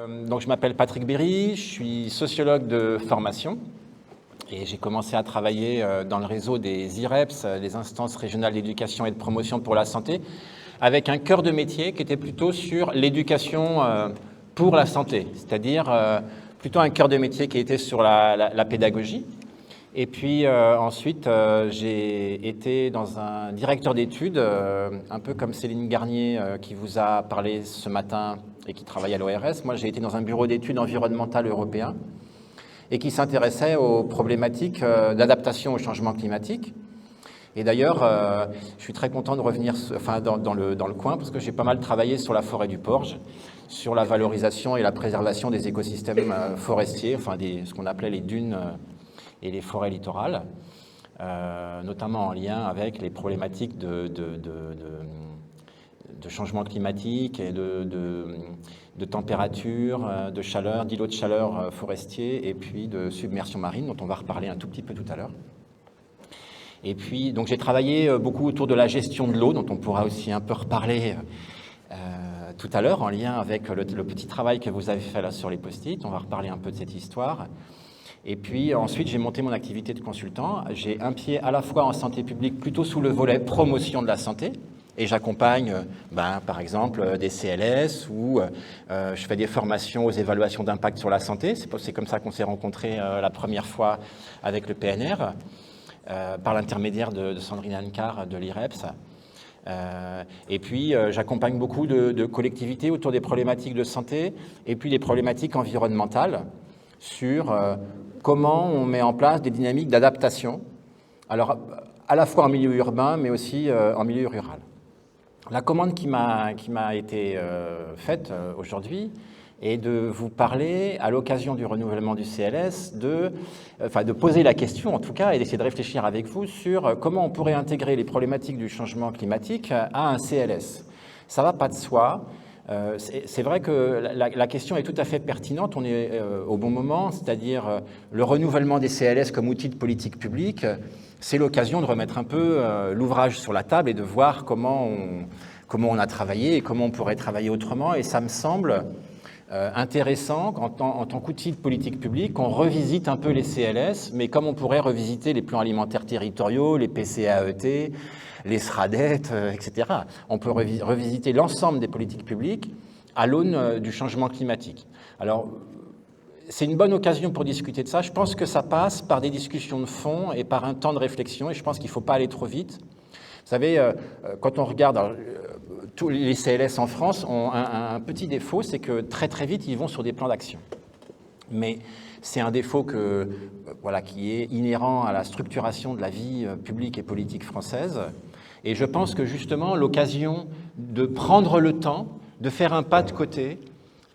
Donc je m'appelle Patrick Berry, je suis sociologue de formation et j'ai commencé à travailler dans le réseau des IREPS, les instances régionales d'éducation et de promotion pour la santé, avec un cœur de métier qui était plutôt sur l'éducation pour la santé, c'est-à-dire plutôt un cœur de métier qui était sur la pédagogie. Et puis ensuite, j'ai été dans un directeur d'études, un peu comme Céline Garnier qui vous a parlé ce matin et qui travaille à l'ORS. Moi, j'ai été dans un bureau d'études environnementales européen et qui s'intéressait aux problématiques d'adaptation au changement climatique. Et d'ailleurs, je suis très content de revenir dans le coin parce que j'ai pas mal travaillé sur la forêt du Porge, sur la valorisation et la préservation des écosystèmes forestiers, ce qu'on appelait les dunes et les forêts littorales, notamment en lien avec les problématiques de changement climatique et de température, de chaleur, d'îlots de chaleur forestiers et puis de submersion marine, dont on va reparler un tout petit peu tout à l'heure. Et puis, donc j'ai travaillé beaucoup autour de la gestion de l'eau, dont on pourra aussi un peu reparler tout à l'heure, en lien avec le petit travail que vous avez fait là sur les post-it. On va reparler un peu de cette histoire. Et puis ensuite, j'ai monté mon activité de consultant. J'ai un pied à la fois en santé publique, plutôt sous le volet promotion de la santé, et j'accompagne, par exemple, des CLS ou je fais des formations aux évaluations d'impact sur la santé. C'est comme ça qu'on s'est rencontrés la première fois avec le PNR, par l'intermédiaire de Sandrine Ancar de l'IREPS. Et puis, j'accompagne beaucoup de collectivités autour des problématiques de santé et puis des problématiques environnementales sur comment on met en place des dynamiques d'adaptation, alors à la fois en milieu urbain, mais aussi en milieu rural. La commande qui m'a été faite aujourd'hui est de vous parler, à l'occasion du renouvellement du CLS, de poser la question, en tout cas, et d'essayer de réfléchir avec vous sur comment on pourrait intégrer les problématiques du changement climatique à un CLS. Ça ne va pas de soi. C'est vrai que la question est tout à fait pertinente, on est au bon moment, c'est-à-dire le renouvellement des CLS comme outil de politique publique, c'est l'occasion de remettre un peu l'ouvrage sur la table et de voir comment on a travaillé et comment on pourrait travailler autrement. Et ça me semble intéressant en tant qu'outil de politique publique qu'on revisite un peu les CLS, mais comme on pourrait revisiter les plans alimentaires territoriaux, les PCAET, les SRADET, etc. On peut revisiter l'ensemble des politiques publiques à l'aune du changement climatique. Alors, c'est une bonne occasion pour discuter de ça. Je pense que ça passe par des discussions de fond et par un temps de réflexion, et je pense qu'il ne faut pas aller trop vite. Vous savez, quand on regarde, tous les CLS en France ont un petit défaut, c'est que très très vite, ils vont sur des plans d'action. Mais c'est un défaut qui est inhérent à la structuration de la vie publique et politique française. Et je pense que justement, l'occasion de prendre le temps, de faire un pas de côté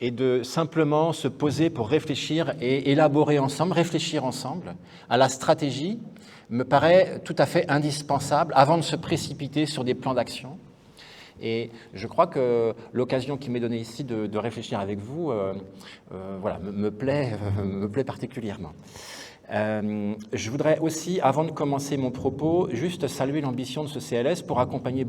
et de simplement se poser pour réfléchir et élaborer ensemble, réfléchir ensemble à la stratégie, me paraît tout à fait indispensable avant de se précipiter sur des plans d'action. Et je crois que l'occasion qui m'est donnée ici de réfléchir avec vous me plaît particulièrement. Je voudrais aussi, avant de commencer mon propos, juste saluer l'ambition de ce CLS pour accompagner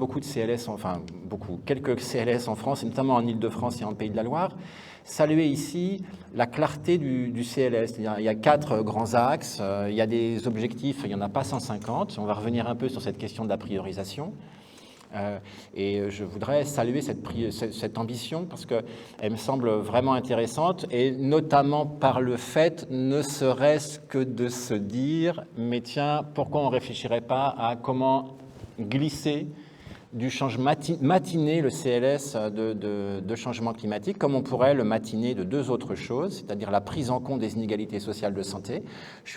quelques CLS en France, et notamment en Île-de-France et en Pays de la Loire. Saluer ici la clarté du CLS. Il y a 4 grands axes, il y a des objectifs, il n'y en a pas 150. On va revenir un peu sur cette question de la priorisation. Et je voudrais saluer cette ambition parce qu'elle me semble vraiment intéressante, et notamment par le fait, ne serait-ce que de se dire, mais tiens, pourquoi on ne réfléchirait pas à comment glisser du changement, matiner le CLS de changement climatique, comme on pourrait le matiner de 2 autres choses, c'est-à-dire la prise en compte des inégalités sociales de santé.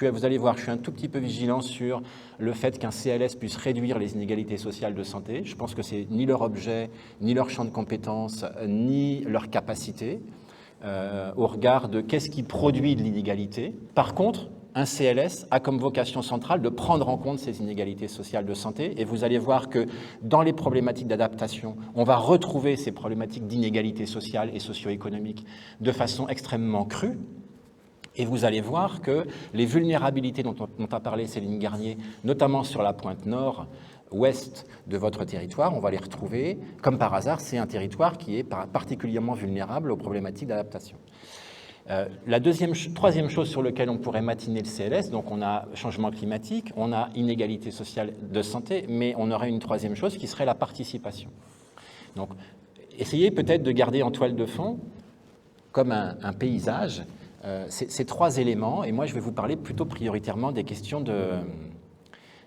Vous allez voir, je suis un tout petit peu vigilant sur le fait qu'un CLS puisse réduire les inégalités sociales de santé. Je pense que c'est ni leur objet, ni leur champ de compétences, ni leur capacité, au regard de qu'est-ce qui produit de l'inégalité. Par contre, un CLS a comme vocation centrale de prendre en compte ces inégalités sociales de santé, et vous allez voir que dans les problématiques d'adaptation, on va retrouver ces problématiques d'inégalité sociale et socio-économique de façon extrêmement crue. Et vous allez voir que les vulnérabilités dont a parlé Céline Garnier, notamment sur la pointe nord, ouest de votre territoire, on va les retrouver. Comme par hasard, c'est un territoire qui est particulièrement vulnérable aux problématiques d'adaptation. La troisième chose sur laquelle on pourrait matiner le CLS, donc on a changement climatique, on a inégalité sociale de santé, mais on aurait une troisième chose qui serait la participation. Donc, essayez peut-être de garder en toile de fond, comme un paysage, ces trois éléments, et moi je vais vous parler plutôt prioritairement des questions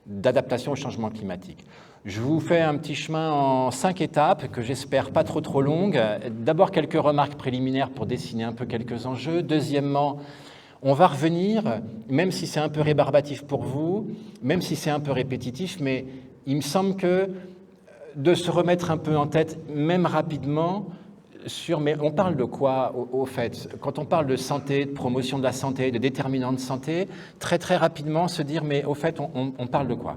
d'adaptation au changement climatique. Je vous fais un petit chemin en 5 étapes que j'espère pas trop longues. D'abord, quelques remarques préliminaires pour dessiner un peu quelques enjeux. Deuxièmement, on va revenir, même si c'est un peu rébarbatif pour vous, même si c'est un peu répétitif, mais il me semble que de se remettre un peu en tête, même rapidement, mais on parle de quoi au fait? Quand on parle de santé, de promotion de la santé, de déterminants de santé, très rapidement se dire, mais au fait, on parle de quoi?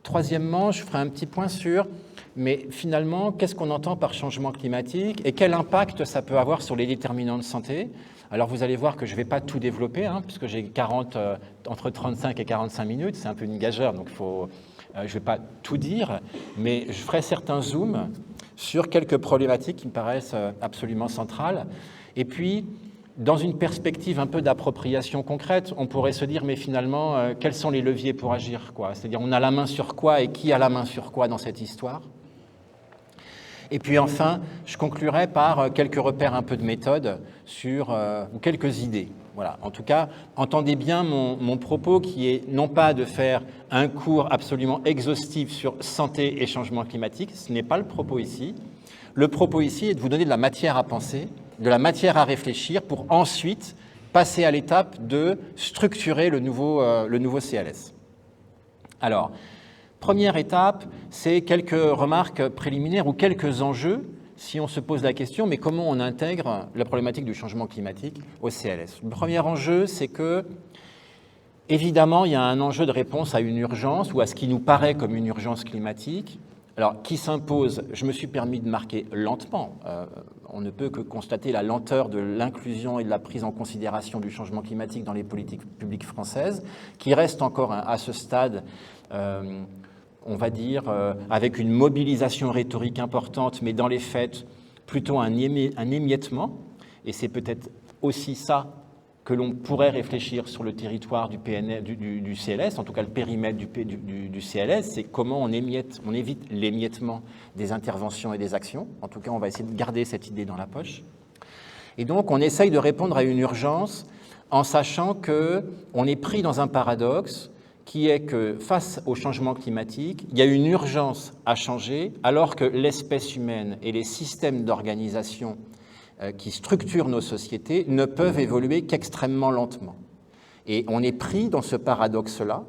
Troisièmement, je ferai un petit point sur, mais finalement, qu'est-ce qu'on entend par changement climatique et quel impact ça peut avoir sur les déterminants de santé? Alors vous allez voir que je ne vais pas tout développer, puisque j'ai entre 35 et 45 minutes, c'est un peu une gageure, donc je ne vais pas tout dire, mais je ferai certains zooms sur quelques problématiques qui me paraissent absolument centrales. Et puis, dans une perspective un peu d'appropriation concrète, on pourrait se dire, mais finalement, quels sont les leviers pour agir, quoi? C'est-à-dire, on a la main sur quoi et qui a la main sur quoi dans cette histoire? Et puis enfin, je conclurai par quelques repères un peu de méthode ou quelques idées. Voilà. En tout cas, entendez bien mon propos qui est non pas de faire un cours absolument exhaustif sur santé et changement climatique, ce n'est pas le propos ici. Le propos ici est de vous donner de la matière à penser, de la matière à réfléchir pour ensuite passer à l'étape de structurer le nouveau CLS. Alors, première étape, c'est quelques remarques préliminaires ou quelques enjeux si on se pose la question, mais comment on intègre la problématique du changement climatique au CLS? Le premier enjeu, c'est que, évidemment, il y a un enjeu de réponse à une urgence ou à ce qui nous paraît comme une urgence climatique. Alors, qui s'impose? Je me suis permis de marquer lentement. On ne peut que constater la lenteur de l'inclusion et de la prise en considération du changement climatique dans les politiques publiques françaises, qui reste encore à ce stade, on va dire, avec une mobilisation rhétorique importante, mais dans les faits, plutôt un émiettement. Et c'est peut-être aussi ça que l'on pourrait réfléchir sur le territoire du CLS, en tout cas le périmètre du CLS, c'est comment on évite l'émiettement des interventions et des actions. En tout cas, on va essayer de garder cette idée dans la poche. Et donc, on essaye de répondre à une urgence en sachant qu'on est pris dans un paradoxe qui est que face au changement climatique, il y a une urgence à changer alors que l'espèce humaine et les systèmes d'organisation qui structurent nos sociétés ne peuvent évoluer qu'extrêmement lentement. Et on est pris dans ce paradoxe-là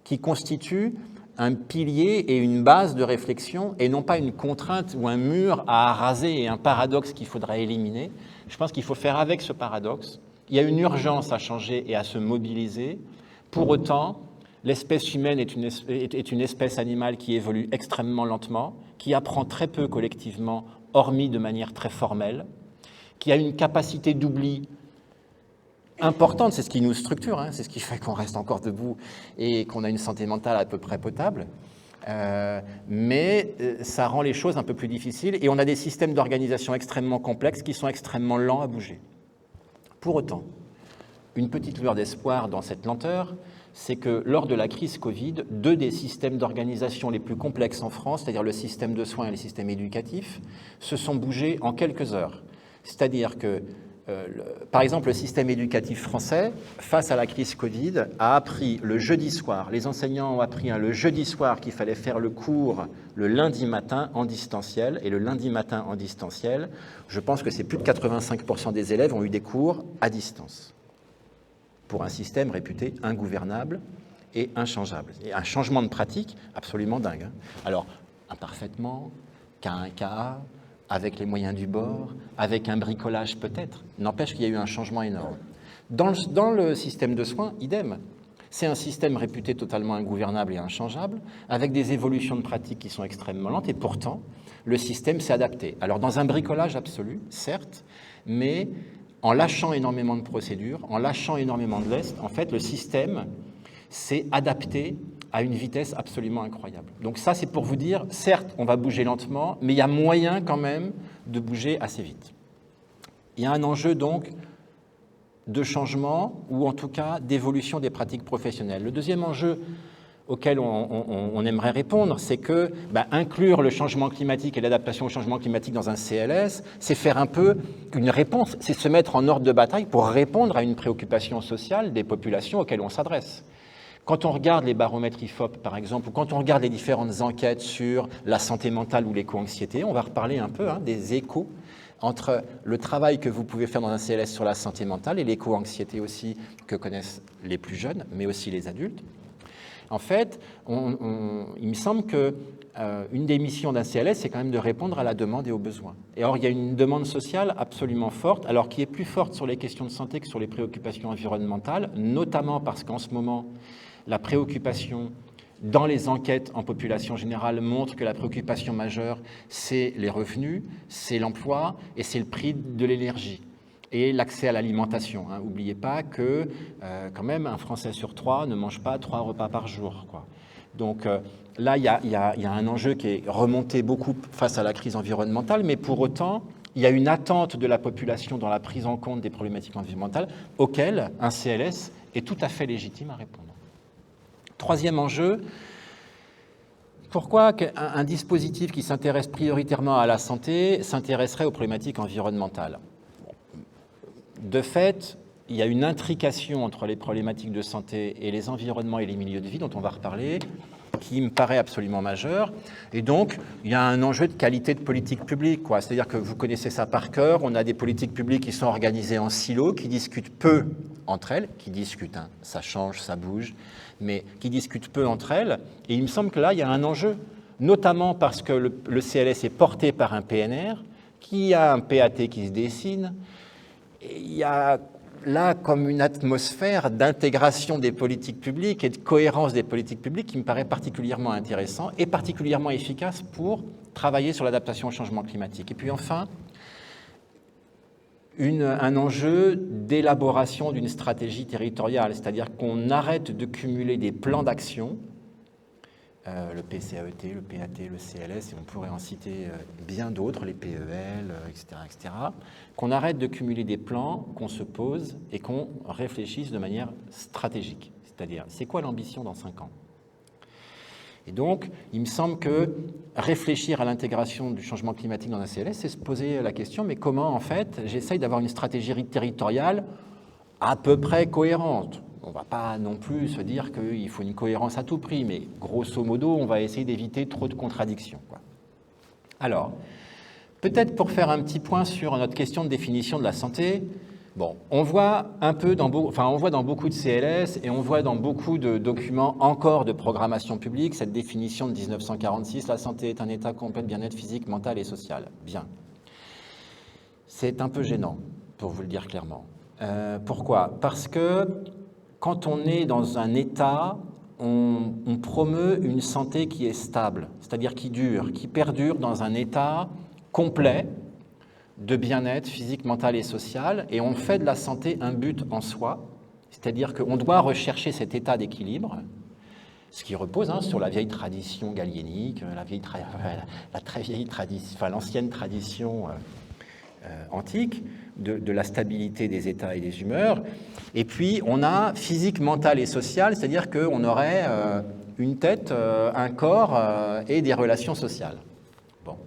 qui constitue un pilier et une base de réflexion et non pas une contrainte ou un mur à araser et un paradoxe qu'il faudra éliminer. Je pense qu'il faut faire avec ce paradoxe. Il y a une urgence à changer et à se mobiliser. Pour autant, l'espèce humaine est une espèce animale qui évolue extrêmement lentement, qui apprend très peu collectivement, hormis de manière très formelle, qui a une capacité d'oubli importante, c'est ce qui nous structure, c'est ce qui fait qu'on reste encore debout et qu'on a une santé mentale à peu près potable, mais ça rend les choses un peu plus difficiles et on a des systèmes d'organisation extrêmement complexes qui sont extrêmement lents à bouger. Pour autant, une petite lueur d'espoir dans cette lenteur, c'est que lors de la crise Covid, deux des systèmes d'organisation les plus complexes en France, c'est-à-dire le système de soins et le système éducatif, se sont bougés en quelques heures. C'est-à-dire que, par exemple, le système éducatif français, face à la crise Covid, a appris le jeudi soir, les enseignants ont appris le jeudi soir qu'il fallait faire le cours le lundi matin en distanciel, et le lundi matin en distanciel, je pense que c'est plus de 85% des élèves ont eu des cours à distance, pour un système réputé ingouvernable et inchangeable. Et un changement de pratique absolument dingue. Alors, imparfaitement, cas un cas, avec les moyens du bord, avec un bricolage peut-être, n'empêche qu'il y a eu un changement énorme. Dans le système de soins, idem. C'est un système réputé totalement ingouvernable et inchangeable, avec des évolutions de pratiques qui sont extrêmement lentes, et pourtant, le système s'est adapté. Alors, dans un bricolage absolu, certes, mais en lâchant énormément de procédures, en lâchant énormément de lest, en fait, le système s'est adapté à une vitesse absolument incroyable. Donc ça, c'est pour vous dire, certes, on va bouger lentement, mais il y a moyen quand même de bouger assez vite. Il y a un enjeu donc de changement, ou en tout cas d'évolution des pratiques professionnelles. Le deuxième enjeu auquel on aimerait répondre, c'est que inclure le changement climatique et l'adaptation au changement climatique dans un CLS, c'est faire un peu une réponse, c'est se mettre en ordre de bataille pour répondre à une préoccupation sociale des populations auxquelles on s'adresse. Quand on regarde les baromètres IFOP, par exemple, ou quand on regarde les différentes enquêtes sur la santé mentale ou l'éco-anxiété, on va reparler un peu des échos entre le travail que vous pouvez faire dans un CLS sur la santé mentale et l'éco-anxiété aussi que connaissent les plus jeunes, mais aussi les adultes. En fait, il me semble qu'une des missions d'un CLS, c'est quand même de répondre à la demande et aux besoins. Et or, il y a une demande sociale absolument forte, alors qui est plus forte sur les questions de santé que sur les préoccupations environnementales, notamment parce qu'en ce moment, la préoccupation dans les enquêtes en population générale montre que la préoccupation majeure, c'est les revenus, c'est l'emploi et c'est le prix de l'énergie et l'accès à l'alimentation. N'oubliez pas que, quand même, un Français sur 3 ne mange pas 3 repas par jour, quoi. Donc là, il y a un enjeu qui est remonté beaucoup face à la crise environnementale, mais pour autant, il y a une attente de la population dans la prise en compte des problématiques environnementales auxquelles un CLS est tout à fait légitime à répondre. Troisième enjeu, pourquoi un dispositif qui s'intéresse prioritairement à la santé s'intéresserait aux problématiques environnementales ? De fait, il y a une intrication entre les problématiques de santé et les environnements et les milieux de vie, dont on va reparler, qui me paraît absolument majeure. Et donc, il y a un enjeu de qualité de politique publique, quoi. C'est-à-dire que vous connaissez ça par cœur, on a des politiques publiques qui sont organisées en silos, qui discutent peu entre elles, qui discutent, ça change, ça bouge, mais qui discutent peu entre elles. Et il me semble que là, il y a un enjeu, notamment parce que le CLS est porté par un PNR, qui a un PAT qui se dessine. Et il y a là comme une atmosphère d'intégration des politiques publiques et de cohérence des politiques publiques qui me paraît particulièrement intéressant et particulièrement efficace pour travailler sur l'adaptation au changement climatique. Et puis enfin, un enjeu d'élaboration d'une stratégie territoriale, c'est-à-dire qu'on arrête de cumuler des plans d'action, le PCAET, le PAT, le CLS, et on pourrait en citer bien d'autres, les PEL, etc., etc., qu'on arrête de cumuler des plans, qu'on se pose et qu'on réfléchisse de manière stratégique. C'est-à-dire, c'est quoi l'ambition dans 5 ans ? Et donc, il me semble que réfléchir à l'intégration du changement climatique dans un CLS, c'est se poser la question, mais comment, en fait, j'essaye d'avoir une stratégie territoriale à peu près cohérente. On ne va pas non plus se dire qu'il faut une cohérence à tout prix, mais grosso modo, on va essayer d'éviter trop de contradictions, quoi. Alors, peut-être pour faire un petit point sur notre question de définition de la santé, bon, on voit dans beaucoup de CLS et on voit dans beaucoup de documents encore de programmation publique cette définition de 1946, la santé est un état complet de bien-être physique, mental et social. Bien. C'est un peu gênant, pour vous le dire clairement. Pourquoi ? Parce que quand on est dans un état, on promeut une santé qui est stable, c'est-à-dire qui dure, qui perdure dans un état complet de bien-être physique, mental et social, et on fait de la santé un but en soi, c'est-à-dire qu'on doit rechercher cet état d'équilibre, ce qui repose sur la vieille tradition galénique, l'ancienne tradition antique de la stabilité des états et des humeurs. Et puis, on a physique, mental et social, c'est-à-dire qu'on aurait une tête, un corps et des relations sociales. Bon.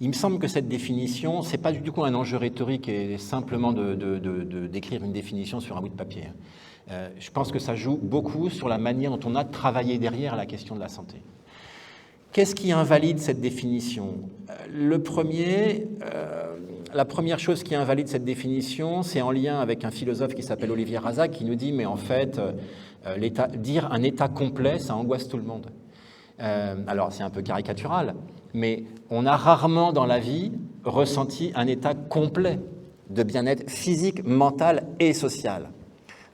Il me semble que cette définition, ce n'est pas du coup un enjeu rhétorique et simplement d'écrire une définition sur un bout de papier. Je pense que ça joue beaucoup sur la manière dont on a travaillé derrière la question de la santé. Qu'est-ce qui invalide cette définition ? La première chose qui invalide cette définition, c'est en lien avec un philosophe qui s'appelle Olivier Razac, qui nous dit, mais en fait, dire un état complet, ça angoisse tout le monde. Alors, c'est un peu caricatural, mais on a rarement dans la vie ressenti un état complet de bien-être physique, mental et social.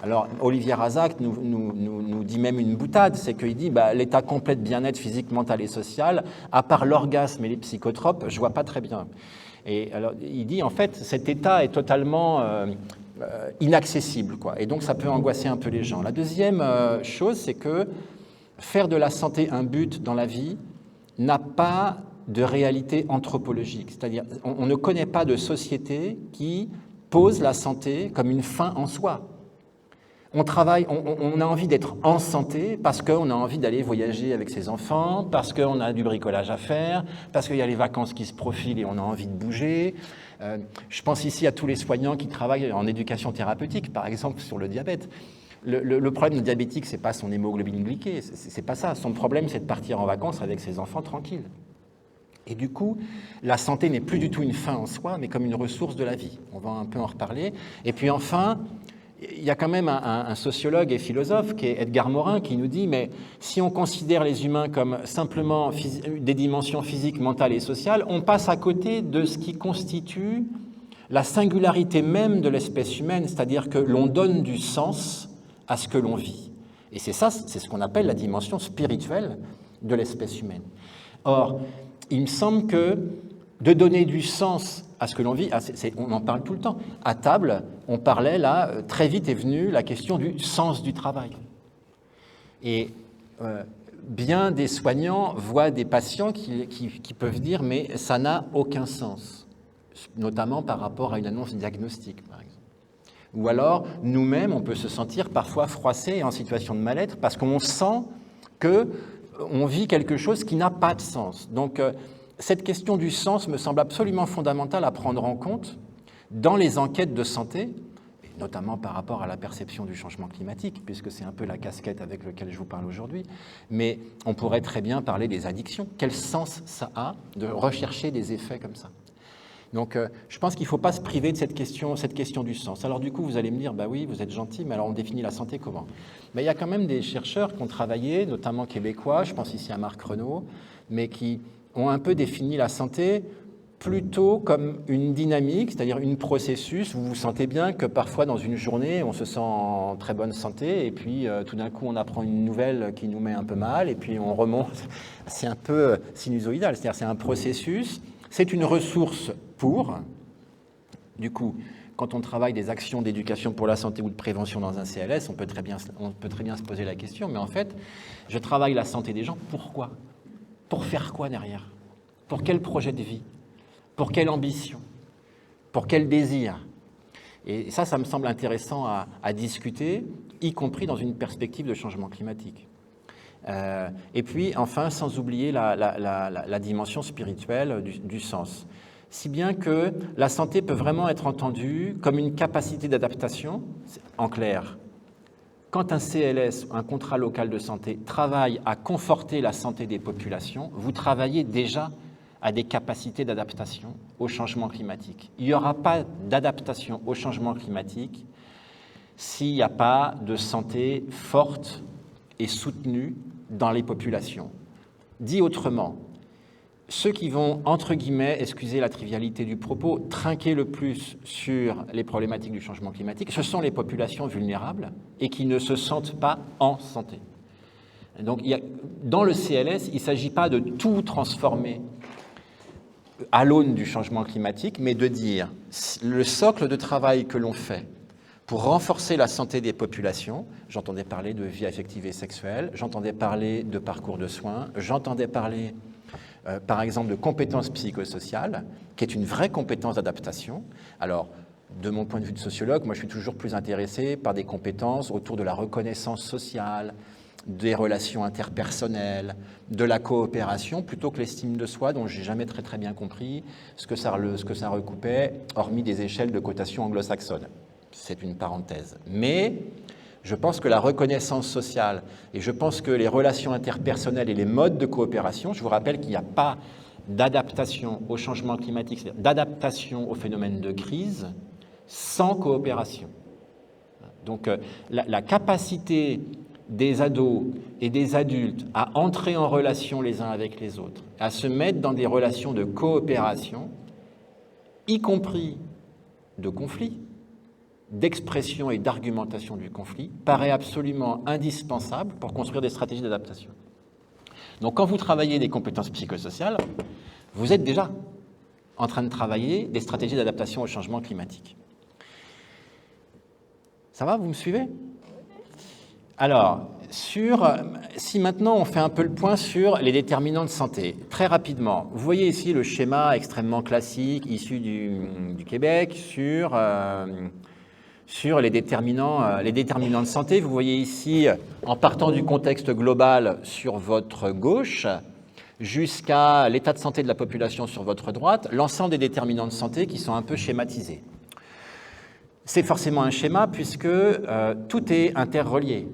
Alors, Olivier Razac nous dit même une boutade, c'est qu'il dit l'état complet de bien-être physique, mental et social, à part l'orgasme et les psychotropes, je ne vois pas très bien. Et alors, il dit, en fait, cet état est totalement inaccessible, quoi. Et donc, ça peut angoisser un peu les gens. La deuxième chose, c'est que faire de la santé un but dans la vie n'a pas de réalité anthropologique. C'est-à-dire, on ne connaît pas de société qui pose la santé comme une fin en soi. On travaille, on a envie d'être en santé parce qu'on a envie d'aller voyager avec ses enfants, parce qu'on a du bricolage à faire, parce qu'il y a les vacances qui se profilent et on a envie de bouger. Je pense ici à tous les soignants qui travaillent en éducation thérapeutique, par exemple sur le diabète. Le problème du diabétique, ce n'est pas son hémoglobine glyquée, c'est pas ça. Son problème, c'est de partir en vacances avec ses enfants tranquilles. Et du coup, la santé n'est plus du tout une fin en soi, mais comme une ressource de la vie. On va un peu en reparler. Et puis enfin, il y a quand même un sociologue et philosophe qui est Edgar Morin qui nous dit, mais si on considère les humains comme simplement des dimensions physiques, mentales et sociales, on passe à côté de ce qui constitue la singularité même de l'espèce humaine, c'est-à-dire que l'on donne du sens à ce que l'on vit. Et c'est ça, c'est ce qu'on appelle la dimension spirituelle de l'espèce humaine. Or, il me semble que de donner du sens à ce que l'on vit, on en parle tout le temps. À table, on parlait là, très vite est venue la question du sens du travail. Et bien des soignants voient des patients qui peuvent dire « mais ça n'a aucun sens », notamment par rapport à une annonce diagnostique, par exemple. Ou alors, nous-mêmes, on peut se sentir parfois froissés et en situation de mal-être parce qu'on sent qu'on vit quelque chose qui n'a pas de sens. Donc, cette question du sens me semble absolument fondamentale à prendre en compte dans les enquêtes de santé, notamment par rapport à la perception du changement climatique, puisque c'est un peu la casquette avec laquelle je vous parle aujourd'hui. Mais on pourrait très bien parler des addictions. Quel sens ça a de rechercher des effets comme ça ? Donc, je pense qu'il ne faut pas se priver de cette question du sens. Alors du coup, vous allez me dire, bah oui, vous êtes gentil, mais alors on définit la santé comment ? Mais il y a quand même des chercheurs qui ont travaillé, notamment québécois, je pense ici à Marc Renaud, mais qui ont un peu défini la santé plutôt comme une dynamique, c'est-à-dire un processus. Vous vous sentez bien que parfois dans une journée, on se sent en très bonne santé, et puis tout d'un coup, on apprend une nouvelle qui nous met un peu mal, et puis on remonte. C'est un peu sinusoïdal, c'est-à-dire c'est un processus. C'est une ressource pour, du coup, quand on travaille des actions d'éducation pour la santé ou de prévention dans un CLS, on peut très bien se poser la question, mais en fait, je travaille la santé des gens, pourquoi ? Pour faire quoi derrière ? Pour quel projet de vie ? Pour quelle ambition ? Pour quel désir ? Et ça me semble intéressant à discuter, y compris dans une perspective de changement climatique. Et puis, enfin, sans oublier la dimension spirituelle du sens. Si bien que la santé peut vraiment être entendue comme une capacité d'adaptation, en clair. Quand un CLS, un contrat local de santé, travaille à conforter la santé des populations, vous travaillez déjà à des capacités d'adaptation au changement climatique. Il n'y aura pas d'adaptation au changement climatique s'il n'y a pas de santé forte et soutenue dans les populations. Dit autrement, ceux qui vont, entre guillemets, excusez la trivialité du propos, trinquer le plus sur les problématiques du changement climatique, ce sont les populations vulnérables et qui ne se sentent pas en santé. Donc, dans le CLS, il ne s'agit pas de tout transformer à l'aune du changement climatique, mais de dire le socle de travail que l'on fait pour renforcer la santé des populations. J'entendais parler de vie affective et sexuelle, j'entendais parler de parcours de soins, j'entendais parler, par exemple, de compétences psychosociales, qui est une vraie compétence d'adaptation. Alors, de mon point de vue de sociologue, moi je suis toujours plus intéressé par des compétences autour de la reconnaissance sociale, des relations interpersonnelles, de la coopération, plutôt que l'estime de soi, dont je n'ai jamais très bien compris ce que ça recoupait, hormis des échelles de cotation anglo-saxonne. C'est une parenthèse. Mais je pense que la reconnaissance sociale, et je pense que les relations interpersonnelles et les modes de coopération, je vous rappelle qu'il n'y a pas d'adaptation au changement climatique, c'est-à-dire d'adaptation au phénomène de crise, sans coopération. Donc la capacité des ados et des adultes à entrer en relation les uns avec les autres, à se mettre dans des relations de coopération, y compris de conflit, d'expression et d'argumentation du conflit, paraît absolument indispensable pour construire des stratégies d'adaptation. Donc quand vous travaillez des compétences psychosociales, vous êtes déjà en train de travailler des stratégies d'adaptation au changement climatique. Ça va, vous me suivez ? Alors, si maintenant on fait un peu le point sur les déterminants de santé, très rapidement, vous voyez ici le schéma extrêmement classique issu du Québec sur les déterminants de santé. Vous voyez ici, en partant du contexte global sur votre gauche, jusqu'à l'état de santé de la population sur votre droite, l'ensemble des déterminants de santé qui sont un peu schématisés. C'est forcément un schéma puisque tout est interrelié.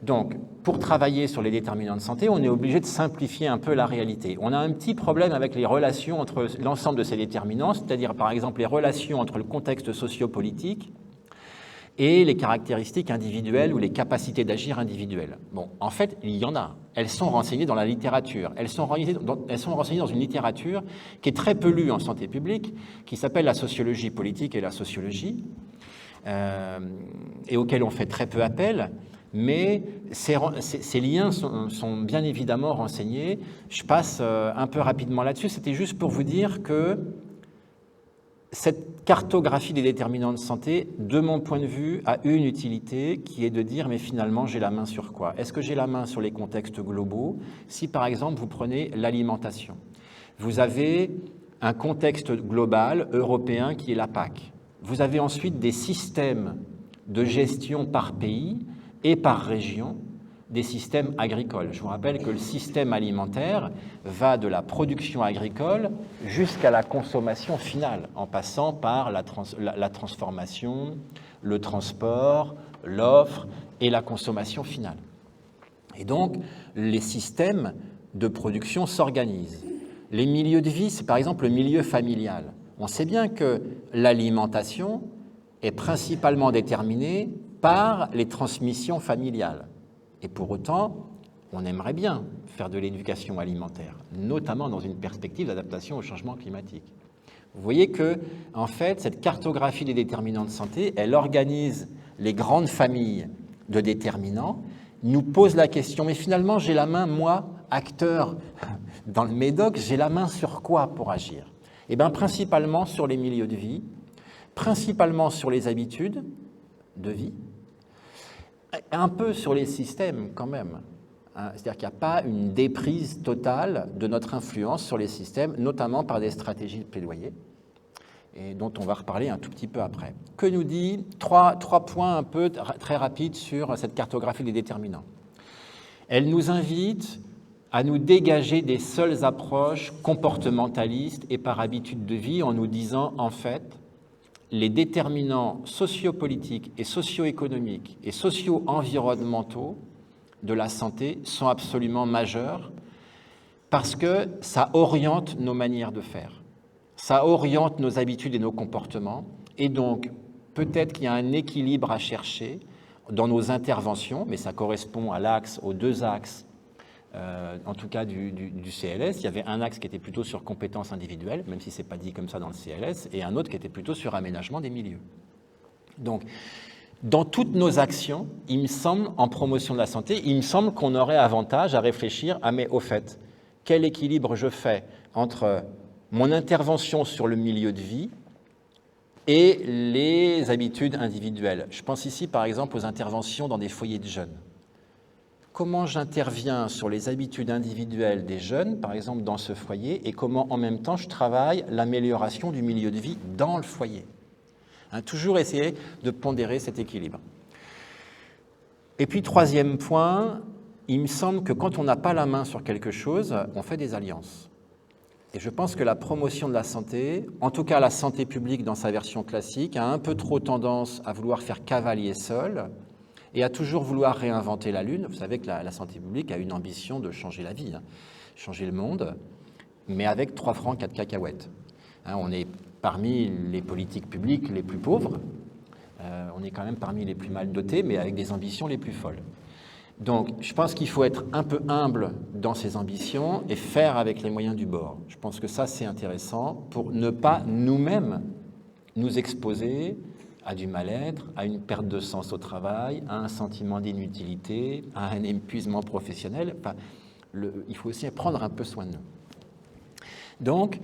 Donc, pour travailler sur les déterminants de santé, on est obligé de simplifier un peu la réalité. On a un petit problème avec les relations entre l'ensemble de ces déterminants, c'est-à-dire par exemple les relations entre le contexte sociopolitique et les caractéristiques individuelles ou les capacités d'agir individuelles. Bon, en fait, il y en a. Elles sont renseignées dans la littérature. Elles sont renseignées dans une littérature qui est très peu lue en santé publique, qui s'appelle la sociologie politique et la sociologie, et auquel on fait très peu appel, mais ces liens sont bien évidemment renseignés. Je passe un peu rapidement là-dessus. C'était juste pour vous dire que cette cartographie des déterminants de santé, de mon point de vue, a une utilité qui est de dire, mais finalement, j'ai la main sur quoi? Est-ce que j'ai la main sur les contextes globaux? Si, par exemple, vous prenez l'alimentation, vous avez un contexte global européen qui est la PAC. Vous avez ensuite des systèmes de gestion par pays et par région, des systèmes agricoles. Je vous rappelle que le système alimentaire va de la production agricole jusqu'à la consommation finale, en passant par la transformation, le transport, l'offre et la consommation finale. Et donc, les systèmes de production s'organisent. Les milieux de vie, c'est par exemple le milieu familial. On sait bien que l'alimentation est principalement déterminée par les transmissions familiales. Et pour autant, on aimerait bien faire de l'éducation alimentaire, notamment dans une perspective d'adaptation au changement climatique. Vous voyez que, en fait, cette cartographie des déterminants de santé, elle organise les grandes familles de déterminants, nous pose la question, mais finalement, j'ai la main, moi, acteur dans le Médoc, j'ai la main sur quoi pour agir? Eh bien, principalement sur les milieux de vie, principalement sur les habitudes de vie, un peu sur les systèmes quand même. C'est-à-dire qu'il n'y a pas une déprise totale de notre influence sur les systèmes, notamment par des stratégies de plaidoyer, et dont on va reparler un tout petit peu après. Que nous dit trois points un peu très rapides sur cette cartographie des déterminants. Elle nous invite à nous dégager des seules approches comportementalistes et par habitude de vie en nous disant, en fait, les déterminants sociopolitiques et socio-économiques et socio-environnementaux de la santé sont absolument majeurs parce que ça oriente nos manières de faire, ça oriente nos habitudes et nos comportements, et donc peut-être qu'il y a un équilibre à chercher dans nos interventions, mais ça correspond à l'axe, aux deux axes, en tout cas du CLS. Il y avait un axe qui était plutôt sur compétences individuelles, même si ce n'est pas dit comme ça dans le CLS, et un autre qui était plutôt sur aménagement des milieux. Donc, dans toutes nos actions, il me semble, en promotion de la santé, il me semble qu'on aurait avantage à réfléchir à, mais au fait, quel équilibre je fais entre mon intervention sur le milieu de vie et les habitudes individuelles. Je pense ici, par exemple, aux interventions dans des foyers de jeunes. Comment j'interviens sur les habitudes individuelles des jeunes, par exemple dans ce foyer, et comment en même temps je travaille l'amélioration du milieu de vie dans le foyer. Toujours essayer de pondérer cet équilibre. Et puis, troisième point, il me semble que quand on n'a pas la main sur quelque chose, on fait des alliances. Et je pense que la promotion de la santé, en tout cas la santé publique dans sa version classique, a un peu trop tendance à vouloir faire cavalier seul et à toujours vouloir réinventer la Lune. Vous savez que la santé publique a une ambition de changer la vie, changer le monde, mais avec 3 francs 4 cacahuètes. On est parmi les politiques publiques les plus pauvres, on est quand même parmi les plus mal dotés, mais avec des ambitions les plus folles. Donc, je pense qu'il faut être un peu humble dans ses ambitions et faire avec les moyens du bord. Je pense que ça, c'est intéressant pour ne pas nous-mêmes nous exposer à du mal-être, à une perte de sens au travail, à un sentiment d'inutilité, à un épuisement professionnel. Enfin, il faut aussi prendre un peu soin de nous. Donc,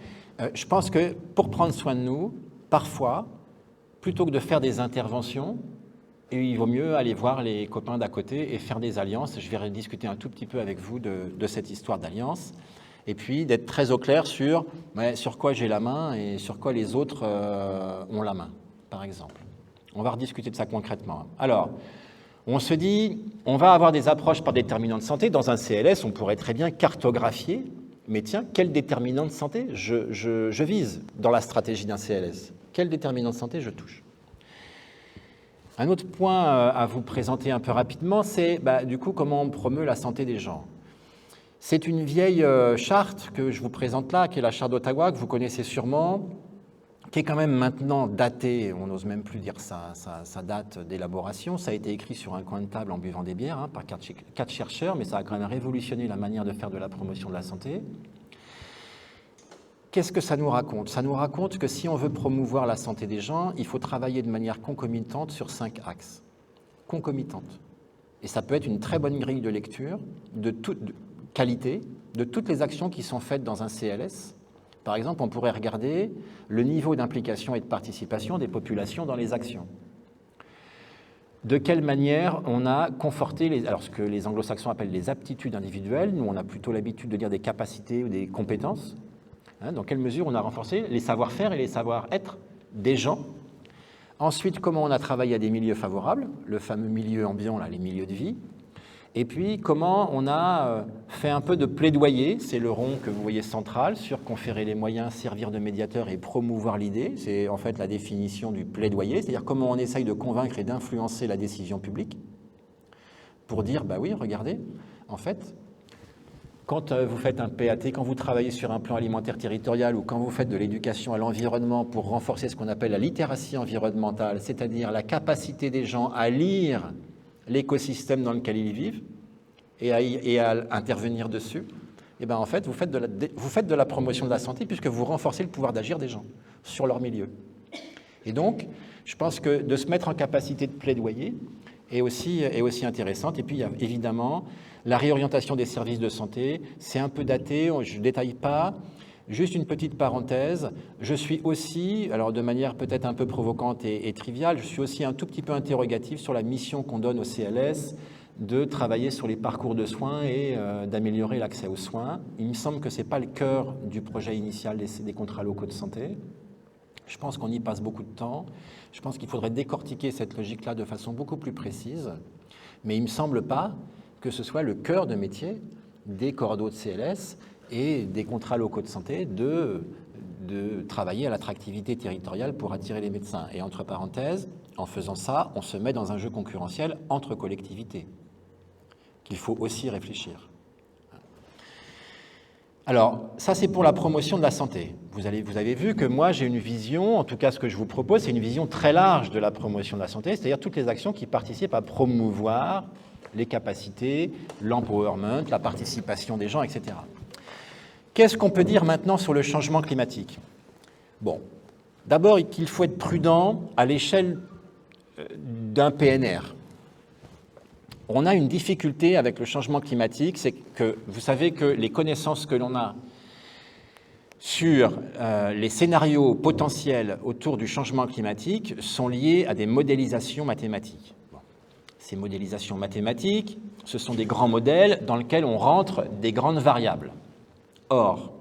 je pense que pour prendre soin de nous, parfois, plutôt que de faire des interventions, et il vaut mieux aller voir les copains d'à côté et faire des alliances. Je vais discuter un tout petit peu avec vous de cette histoire d'alliance, et puis d'être très au clair sur quoi j'ai la main et sur quoi les autres ont la main, par exemple. On va rediscuter de ça concrètement. Alors, on se dit, on va avoir des approches par déterminants de santé. Dans un CLS, on pourrait très bien cartographier, mais tiens, quel déterminant de santé je vise dans la stratégie d'un CLS? Quel déterminant de santé je touche? Un autre point à vous présenter un peu rapidement, c'est du coup comment on promeut la santé des gens. C'est une vieille charte que je vous présente là, qui est la charte d'Ottawa, que vous connaissez sûrement, qui est quand même maintenant datée, on n'ose même plus dire sa date d'élaboration. Ça a été écrit sur un coin de table en buvant des bières par 4 chercheurs, mais ça a quand même révolutionné la manière de faire de la promotion de la santé. Qu'est-ce que ça nous raconte? Ça nous raconte que si on veut promouvoir la santé des gens, il faut travailler de manière concomitante sur 5 axes. Concomitante. Et ça peut être une très bonne grille de lecture, de qualité, de toutes les actions qui sont faites dans un CLS. Par exemple, on pourrait regarder le niveau d'implication et de participation des populations dans les actions. De quelle manière on a conforté ce que les anglo-saxons appellent les aptitudes individuelles. Nous, on a plutôt l'habitude de dire des capacités ou des compétences. Dans quelle mesure on a renforcé les savoir-faire et les savoir-être des gens. Ensuite, comment on a travaillé à des milieux favorables, le fameux milieu ambiant, les milieux de vie. Et puis, comment on a fait un peu de plaidoyer, c'est le rond que vous voyez central, sur conférer les moyens, servir de médiateur et promouvoir l'idée. C'est en fait la définition du plaidoyer, c'est-à-dire comment on essaye de convaincre et d'influencer la décision publique pour dire, oui, regardez, en fait, quand vous faites un PAT, quand vous travaillez sur un plan alimentaire territorial ou quand vous faites de l'éducation à l'environnement pour renforcer ce qu'on appelle la littératie environnementale, c'est-à-dire la capacité des gens à lire l'écosystème dans lequel ils vivent et à intervenir dessus, et en fait, vous faites de la promotion de la santé puisque vous renforcez le pouvoir d'agir des gens sur leur milieu. Et donc, je pense que de se mettre en capacité de plaidoyer est aussi intéressante. Et puis, il y a évidemment la réorientation des services de santé. C'est un peu daté, je ne détaille pas. Juste une petite parenthèse, je suis aussi, alors de manière peut-être un peu provocante et triviale, je suis aussi un tout petit peu interrogatif sur la mission qu'on donne au CLS de travailler sur les parcours de soins et d'améliorer l'accès aux soins. Il me semble que ce n'est pas le cœur du projet initial des contrats locaux de santé. Je pense qu'on y passe beaucoup de temps. Je pense qu'il faudrait décortiquer cette logique-là de façon beaucoup plus précise. Mais il ne me semble pas que ce soit le cœur de métier des cordeaux de CLS et des contrats locaux de santé de travailler à l'attractivité territoriale pour attirer les médecins. Et entre parenthèses, en faisant ça, on se met dans un jeu concurrentiel entre collectivités, qu'il faut aussi réfléchir. Alors, ça c'est pour la promotion de la santé. Vous avez vu que moi j'ai une vision, en tout cas ce que je vous propose, c'est une vision très large de la promotion de la santé, c'est-à-dire toutes les actions qui participent à promouvoir les capacités, l'empowerment, la participation des gens, etc. Qu'est-ce qu'on peut dire maintenant sur le changement climatique? Bon, d'abord qu'il faut être prudent à l'échelle d'un PNR. On a une difficulté avec le changement climatique, c'est que vous savez que les connaissances que l'on a sur les scénarios potentiels autour du changement climatique sont liées à des modélisations mathématiques. Bon. Ces modélisations mathématiques, ce sont des grands modèles dans lesquels on rentre des grandes variables. Or,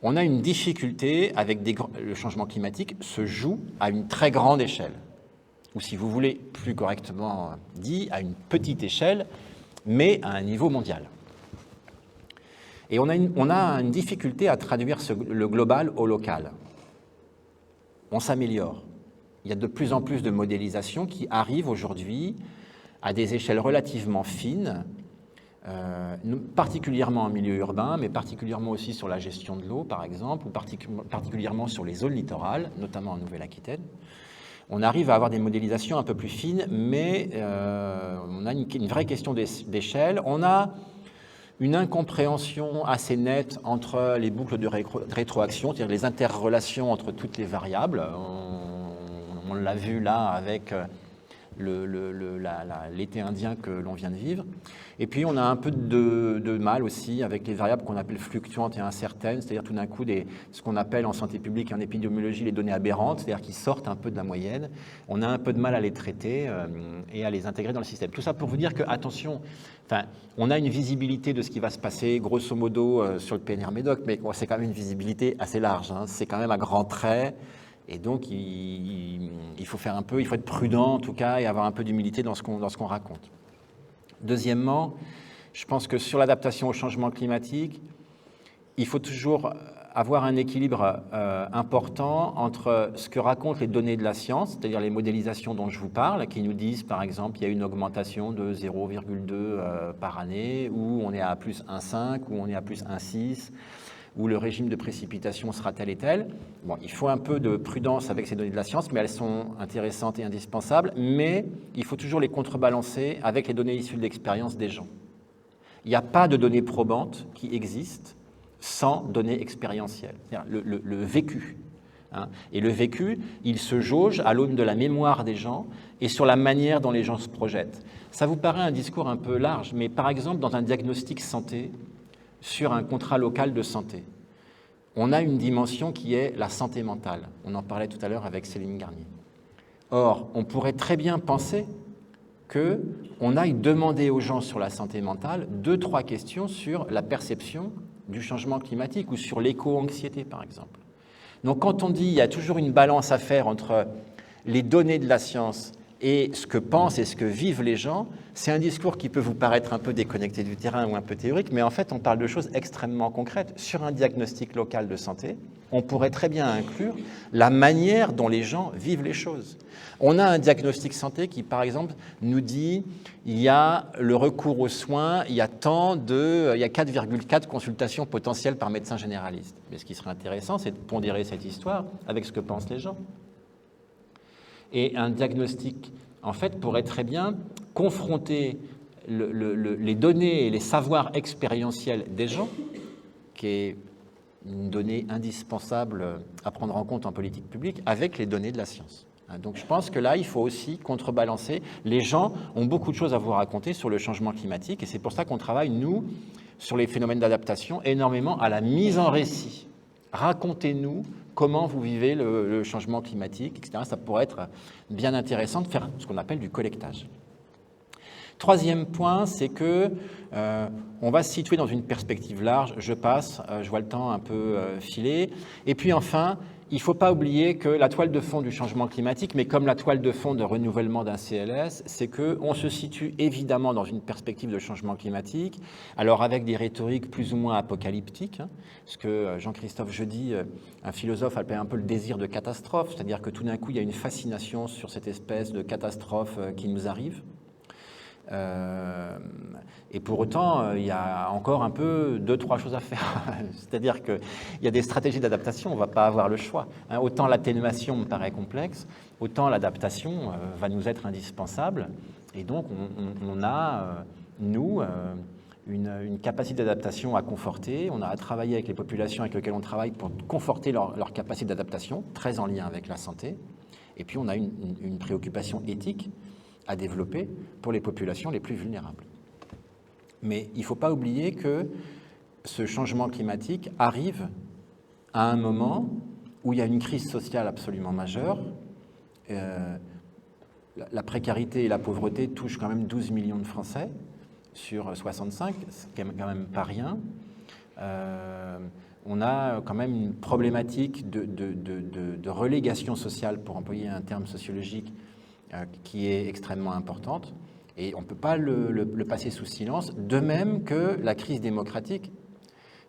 on a une difficulté avec le changement climatique se joue à une très grande échelle, ou si vous voulez plus correctement dit, à une petite échelle, mais à un niveau mondial. Et on a une difficulté à traduire le global au local. On s'améliore. Il y a de plus en plus de modélisation qui arrivent aujourd'hui à des échelles relativement fines, particulièrement en milieu urbain, mais particulièrement aussi sur la gestion de l'eau, par exemple, ou particulièrement sur les zones littorales, notamment en Nouvelle-Aquitaine. On arrive à avoir des modélisations un peu plus fines, mais on a une vraie question d'échelle. On a une incompréhension assez nette entre les boucles de rétroaction, c'est-à-dire les interrelations entre toutes les variables. On l'a vu là avec l'été indien que l'on vient de vivre. Et puis on a un peu de mal aussi avec les variables qu'on appelle fluctuantes et incertaines, c'est-à-dire tout d'un coup ce qu'on appelle en santé publique et en épidémiologie les données aberrantes, c'est-à-dire qui sortent un peu de la moyenne. On a un peu de mal à les traiter et à les intégrer dans le système. Tout ça pour vous dire que, attention, on a une visibilité de ce qui va se passer, grosso modo, sur le PNR-Médoc, mais c'est quand même une visibilité assez large, hein. C'est quand même à grands traits. Et donc, il faut il faut être prudent en tout cas et avoir un peu d'humilité dans ce qu'on raconte. Deuxièmement, je pense que sur l'adaptation au changement climatique, il faut toujours avoir un équilibre important entre ce que racontent les données de la science, c'est-à-dire les modélisations dont je vous parle, qui nous disent, par exemple, qu'il y a une augmentation de 0,2 par année, ou on est à plus 1,5, ou on est à plus 1,6, où le régime de précipitation sera tel et tel. Bon, il faut un peu de prudence avec ces données de la science, mais elles sont intéressantes et indispensables, mais il faut toujours les contrebalancer avec les données issues de l'expérience des gens. Il n'y a pas de données probantes qui existent sans données expérientielles, le vécu. Hein. Et le vécu, il se jauge à l'aune de la mémoire des gens et sur la manière dont les gens se projettent. Ça vous paraît un discours un peu large, mais par exemple, dans un diagnostic santé, sur un contrat local de santé, on a une dimension qui est la santé mentale. On en parlait tout à l'heure avec Céline Garnier. Or, on pourrait très bien penser qu'on aille demander aux gens sur la santé mentale 2-3 questions sur la perception du changement climatique ou sur l'éco-anxiété, par exemple. Donc, quand on dit qu'il y a toujours une balance à faire entre les données de la science et ce que pensent et ce que vivent les gens, c'est un discours qui peut vous paraître un peu déconnecté du terrain ou un peu théorique, mais en fait, on parle de choses extrêmement concrètes. Sur un diagnostic local de santé, on pourrait très bien inclure la manière dont les gens vivent les choses. On a un diagnostic santé qui, par exemple, nous dit il y a le recours aux soins, il y a 4,4 consultations potentielles par médecin généraliste. Mais ce qui serait intéressant, c'est de pondérer cette histoire avec ce que pensent les gens. Et un diagnostic, en fait, pourrait très bien confronter les données et les savoirs expérientiels des gens, qui est une donnée indispensable à prendre en compte en politique publique, avec les données de la science. Donc je pense que là, il faut aussi contrebalancer. Les gens ont beaucoup de choses à vous raconter sur le changement climatique, et c'est pour ça qu'on travaille, nous, sur les phénomènes d'adaptation, énormément à la mise en récit. Racontez-nous comment vous vivez le changement climatique, etc. Ça pourrait être bien intéressant de faire ce qu'on appelle du collectage. Troisième point, c'est que on va se situer dans une perspective large. Je passe, je vois le temps un peu filer. Et puis enfin, il ne faut pas oublier que la toile de fond du changement climatique, mais comme la toile de fond de renouvellement d'un CLS, c'est qu'on se situe évidemment dans une perspective de changement climatique, alors avec des rhétoriques plus ou moins apocalyptiques, hein, ce que Jean-Christophe Jeudi, un philosophe, appelle un peu le désir de catastrophe, c'est-à-dire que tout d'un coup, il y a une fascination sur cette espèce de catastrophe qui nous arrive. Et pour autant, il y a encore un peu 2-3 choses à faire. C'est-à-dire qu'il y a des stratégies d'adaptation, on ne va pas avoir le choix. Hein, autant l'atténuation me paraît complexe, autant l'adaptation va nous être indispensable. Et donc, on a, nous, une capacité d'adaptation à conforter. On a à travailler avec les populations avec lesquelles on travaille pour conforter leur capacité d'adaptation, très en lien avec la santé. Et puis, on a une préoccupation éthique à développer pour les populations les plus vulnérables. Mais il ne faut pas oublier que ce changement climatique arrive à un moment où il y a une crise sociale absolument majeure. La précarité et la pauvreté touchent quand même 12 millions de Français sur 65, c'est quand même pas rien. On a quand même une problématique de relégation sociale, pour employer un terme sociologique, qui est extrêmement importante, et on ne peut pas le passer sous silence, de même que la crise démocratique,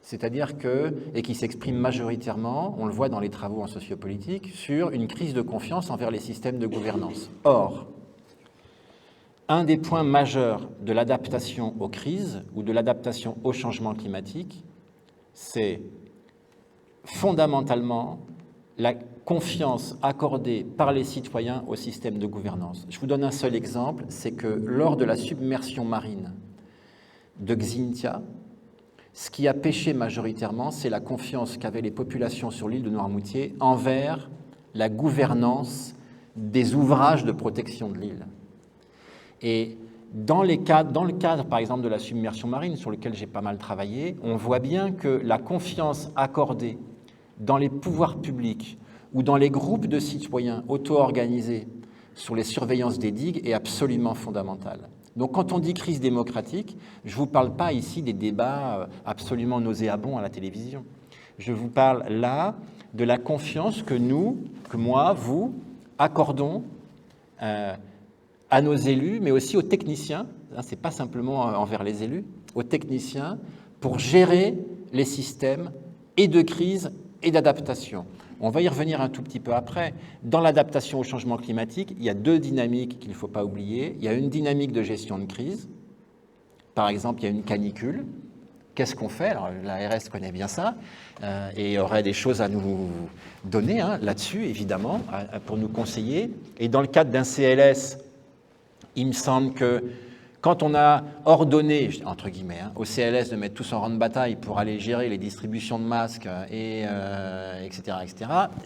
c'est-à-dire que, et qui s'exprime majoritairement, on le voit dans les travaux en sociopolitique, sur une crise de confiance envers les systèmes de gouvernance. Or, un des points majeurs de l'adaptation aux crises ou de l'adaptation au changement climatique, c'est fondamentalement la confiance accordée par les citoyens au système de gouvernance. Je vous donne un seul exemple, c'est que lors de la submersion marine de Xynthia, ce qui a péché majoritairement, c'est la confiance qu'avaient les populations sur l'île de Noirmoutier envers la gouvernance des ouvrages de protection de l'île. Et dans le cadre, par exemple, de la submersion marine, sur lequel j'ai pas mal travaillé, on voit bien que la confiance accordée dans les pouvoirs publics ou dans les groupes de citoyens auto-organisés sur les surveillances des digues est absolument fondamentale. Donc quand on dit crise démocratique, je ne vous parle pas ici des débats absolument nauséabonds à la télévision. Je vous parle là de la confiance que nous, que moi, vous, accordons à nos élus, mais aussi aux techniciens, ce n'est pas simplement envers les élus, aux techniciens, pour gérer les systèmes et de crise et d'adaptation. On va y revenir un tout petit peu après. Dans l'adaptation au changement climatique, il y a deux dynamiques qu'il ne faut pas oublier. Il y a une dynamique de gestion de crise. Par exemple, il y a une canicule. Qu'est-ce qu'on fait? Alors, l'ARS connaît bien ça, et aurait des choses à nous donner là-dessus, évidemment, pour nous conseiller. Et dans le cadre d'un CLS, il me semble que quand on a ordonné, entre guillemets, au CLS de mettre tous en rang de bataille pour aller gérer les distributions de masques, etc.,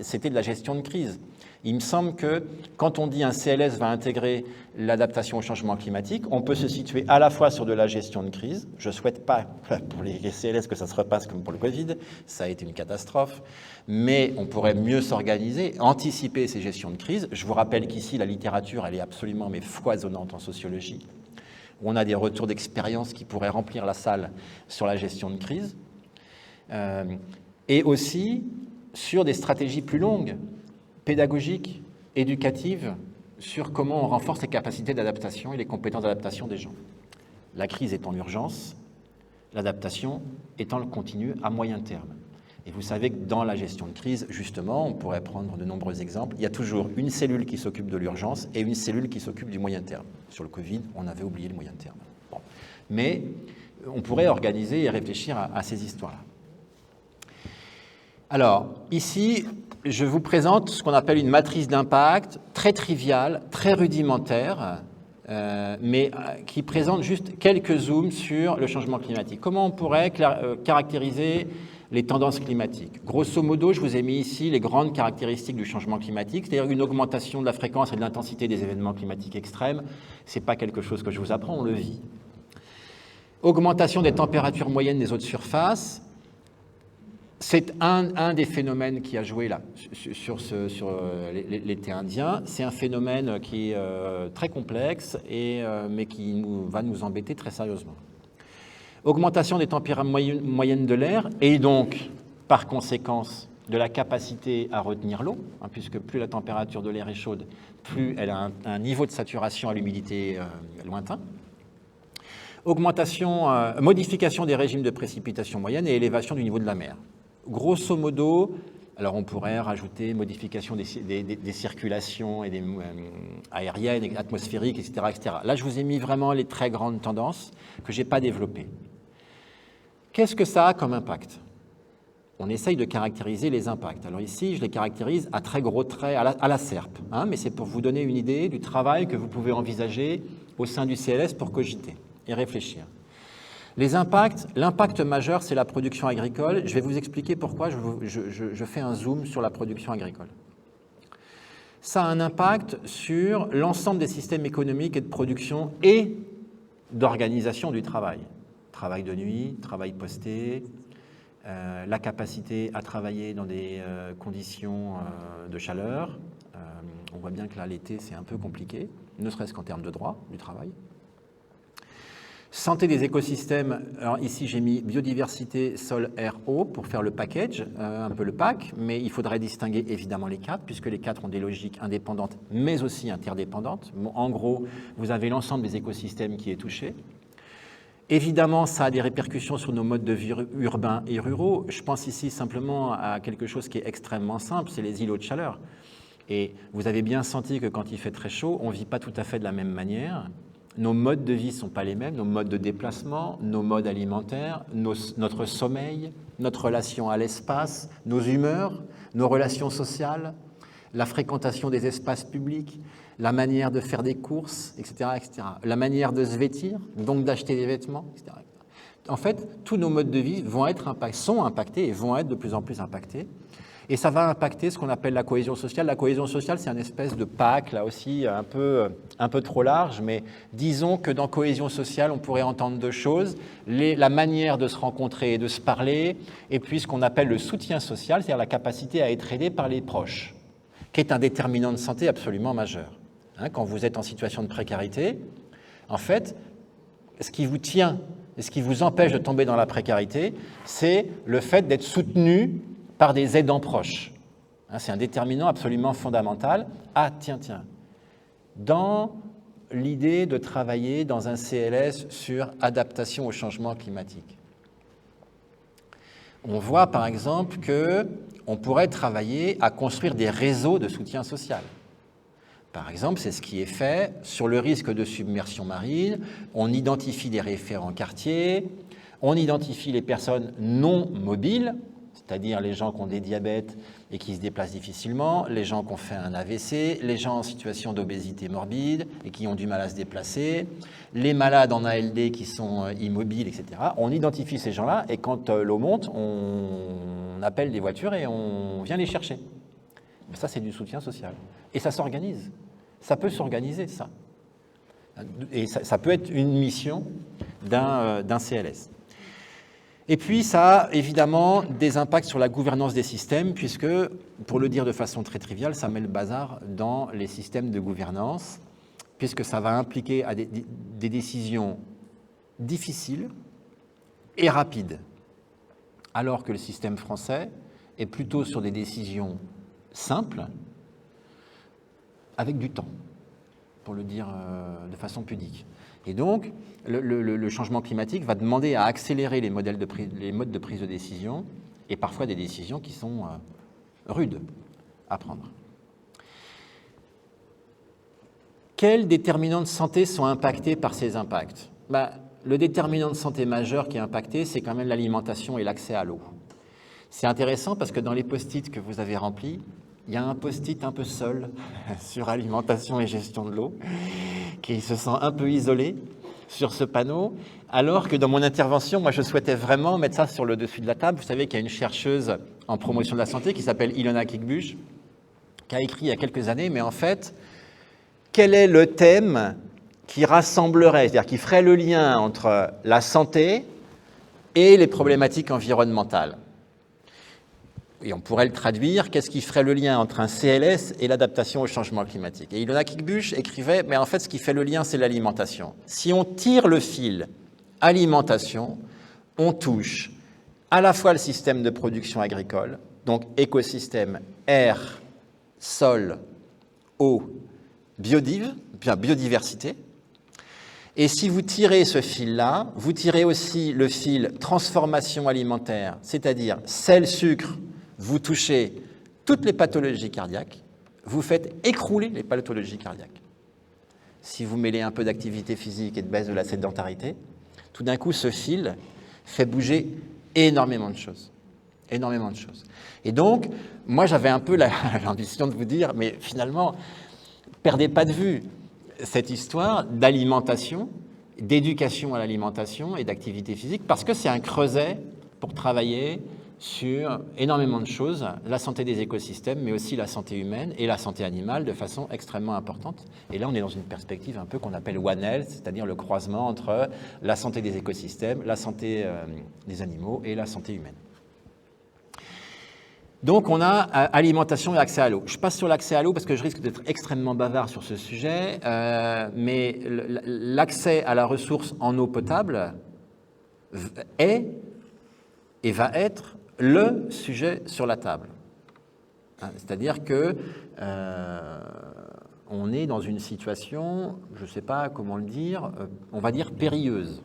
c'était de la gestion de crise. Il me semble que quand on dit un CLS va intégrer l'adaptation au changement climatique, on peut se situer à la fois sur de la gestion de crise. Je ne souhaite pas pour les CLS que ça se repasse comme pour le Covid, ça a été une catastrophe, mais on pourrait mieux s'organiser, anticiper ces gestions de crise. Je vous rappelle qu'ici, la littérature, elle est absolument foisonnante en sociologie. On a des retours d'expérience qui pourraient remplir la salle sur la gestion de crise, et aussi sur des stratégies plus longues, pédagogiques, éducatives, sur comment on renforce les capacités d'adaptation et les compétences d'adaptation des gens. La crise étant l'urgence, l'adaptation étant le continu à moyen terme. Et vous savez que dans la gestion de crise, justement, on pourrait prendre de nombreux exemples, il y a toujours une cellule qui s'occupe de l'urgence et une cellule qui s'occupe du moyen terme. Sur le Covid, on avait oublié le moyen terme. Bon. Mais on pourrait organiser et réfléchir à ces histoires-là. Alors, ici, je vous présente ce qu'on appelle une matrice d'impact, très triviale, très rudimentaire, mais qui présente juste quelques zooms sur le changement climatique. Comment on pourrait caractériser les tendances climatiques? Grosso modo, je vous ai mis ici les grandes caractéristiques du changement climatique, c'est-à-dire une augmentation de la fréquence et de l'intensité des événements climatiques extrêmes. Ce n'est pas quelque chose que je vous apprends, on le vit. Augmentation des températures moyennes des eaux de surface. C'est un des phénomènes qui a joué là, sur l'été indien. C'est un phénomène qui est très complexe, mais qui va nous embêter très sérieusement. Augmentation des températures moyennes de l'air, et donc, par conséquence, de la capacité à retenir l'eau, puisque plus la température de l'air est chaude, plus elle a un niveau de saturation à l'humidité lointain. Modification des régimes de précipitation moyenne et élévation du niveau de la mer. Grosso modo, alors on pourrait rajouter modification des circulations et aériennes, et atmosphériques, etc. Là, je vous ai mis vraiment les très grandes tendances que je n'ai pas développées. Qu'est-ce que ça a comme impact? On essaye de caractériser les impacts. Alors ici, je les caractérise à très gros traits, à la serpe, mais c'est pour vous donner une idée du travail que vous pouvez envisager au sein du CLS pour cogiter et réfléchir. Les impacts, l'impact majeur, c'est la production agricole. Je vais vous expliquer pourquoi je fais un zoom sur la production agricole. Ça a un impact sur l'ensemble des systèmes économiques et de production et d'organisation du travail. Travail de nuit, travail posté, la capacité à travailler dans des conditions de chaleur. On voit bien que là, l'été, c'est un peu compliqué, ne serait-ce qu'en termes de droit du travail. Santé des écosystèmes, alors ici j'ai mis biodiversité, sol, air, eau pour faire le package, un peu le pack, mais il faudrait distinguer évidemment les quatre, puisque les quatre ont des logiques indépendantes, mais aussi interdépendantes. Bon, en gros, vous avez l'ensemble des écosystèmes qui est touché. Évidemment, ça a des répercussions sur nos modes de vie urbains et ruraux. Je pense ici simplement à quelque chose qui est extrêmement simple, c'est les îlots de chaleur. Et vous avez bien senti que quand il fait très chaud, on ne vit pas tout à fait de la même manière. Nos modes de vie ne sont pas les mêmes, nos modes de déplacement, nos modes alimentaires, notre sommeil, notre relation à l'espace, nos humeurs, nos relations sociales, la fréquentation des espaces publics, la manière de faire des courses, etc., la manière de se vêtir, donc d'acheter des vêtements, etc. En fait, tous nos modes de vie sont impactés et vont être de plus en plus impactés. Et ça va impacter ce qu'on appelle la cohésion sociale. La cohésion sociale, c'est une espèce de Pâques, là aussi, un peu trop large, mais disons que dans cohésion sociale, on pourrait entendre deux choses, la manière de se rencontrer et de se parler, et puis ce qu'on appelle le soutien social, c'est-à-dire la capacité à être aidé par les proches, qui est un déterminant de santé absolument majeur. Quand vous êtes en situation de précarité, en fait, ce qui vous tient et ce qui vous empêche de tomber dans la précarité, c'est le fait d'être soutenu par des aidants proches. C'est un déterminant absolument fondamental. Ah, tiens, dans l'idée de travailler dans un CLS sur adaptation au changement climatique, on voit par exemple qu'on pourrait travailler à construire des réseaux de soutien social. Par exemple, c'est ce qui est fait sur le risque de submersion marine. On identifie des référents quartiers, on identifie les personnes non mobiles, c'est-à-dire les gens qui ont des diabètes et qui se déplacent difficilement, les gens qui ont fait un AVC, les gens en situation d'obésité morbide et qui ont du mal à se déplacer, les malades en ALD qui sont immobiles, etc. On identifie ces gens-là et quand l'eau monte, on appelle des voitures et on vient les chercher. Ça, c'est du soutien social. Et ça s'organise. Ça peut s'organiser, ça. Et ça peut être une mission d'un CLS. Et puis, ça a évidemment des impacts sur la gouvernance des systèmes, puisque, pour le dire de façon très triviale, ça met le bazar dans les systèmes de gouvernance, puisque ça va impliquer des décisions difficiles et rapides, alors que le système français est plutôt sur des décisions simples, avec du temps, pour le dire de façon pudique. Et donc, le changement climatique va demander à accélérer les modes de prise de décision, et parfois des décisions qui sont rudes à prendre. Quels déterminants de santé sont impactés par ces impacts ? Le déterminant de santé majeur qui est impacté, c'est quand même l'alimentation et l'accès à l'eau. C'est intéressant parce que dans les post-it que vous avez remplis, il y a un post-it un peu seul sur alimentation et gestion de l'eau, qui se sent un peu isolé sur ce panneau, alors que dans mon intervention, moi je souhaitais vraiment mettre ça sur le dessus de la table. Vous savez qu'il y a une chercheuse en promotion de la santé qui s'appelle Ilona Kickbusch, qui a écrit il y a quelques années, mais en fait, quel est le thème qui rassemblerait, c'est-à-dire qui ferait le lien entre la santé et les problématiques environnementales ? Et on pourrait le traduire, qu'est-ce qui ferait le lien entre un CLS et l'adaptation au changement climatique ? Et Ilona Kickbusch écrivait, mais en fait, ce qui fait le lien, c'est l'alimentation. Si on tire le fil alimentation, on touche à la fois le système de production agricole, donc écosystème, air, sol, eau, biodiversité. Et si vous tirez ce fil-là, vous tirez aussi le fil transformation alimentaire, c'est-à-dire sel, sucre, vous touchez toutes les pathologies cardiaques, vous faites écrouler les pathologies cardiaques. Si vous mêlez un peu d'activité physique et de baisse de la sédentarité, tout d'un coup, ce fil fait bouger énormément de choses. Énormément de choses. Et donc, moi, j'avais un peu l'ambition de vous dire, mais finalement, perdez pas de vue cette histoire d'alimentation, d'éducation à l'alimentation et d'activité physique, parce que c'est un creuset pour travailler sur énormément de choses, la santé des écosystèmes, mais aussi la santé humaine et la santé animale de façon extrêmement importante. Et là, on est dans une perspective un peu qu'on appelle One Health, c'est-à-dire le croisement entre la santé des écosystèmes, la santé des animaux et la santé humaine. Donc, on a alimentation et accès à l'eau. Je passe sur l'accès à l'eau parce que je risque d'être extrêmement bavard sur ce sujet, mais l'accès à la ressource en eau potable est et va être le sujet sur la table. C'est-à-dire que on est dans une situation, je ne sais pas comment le dire, on va dire périlleuse.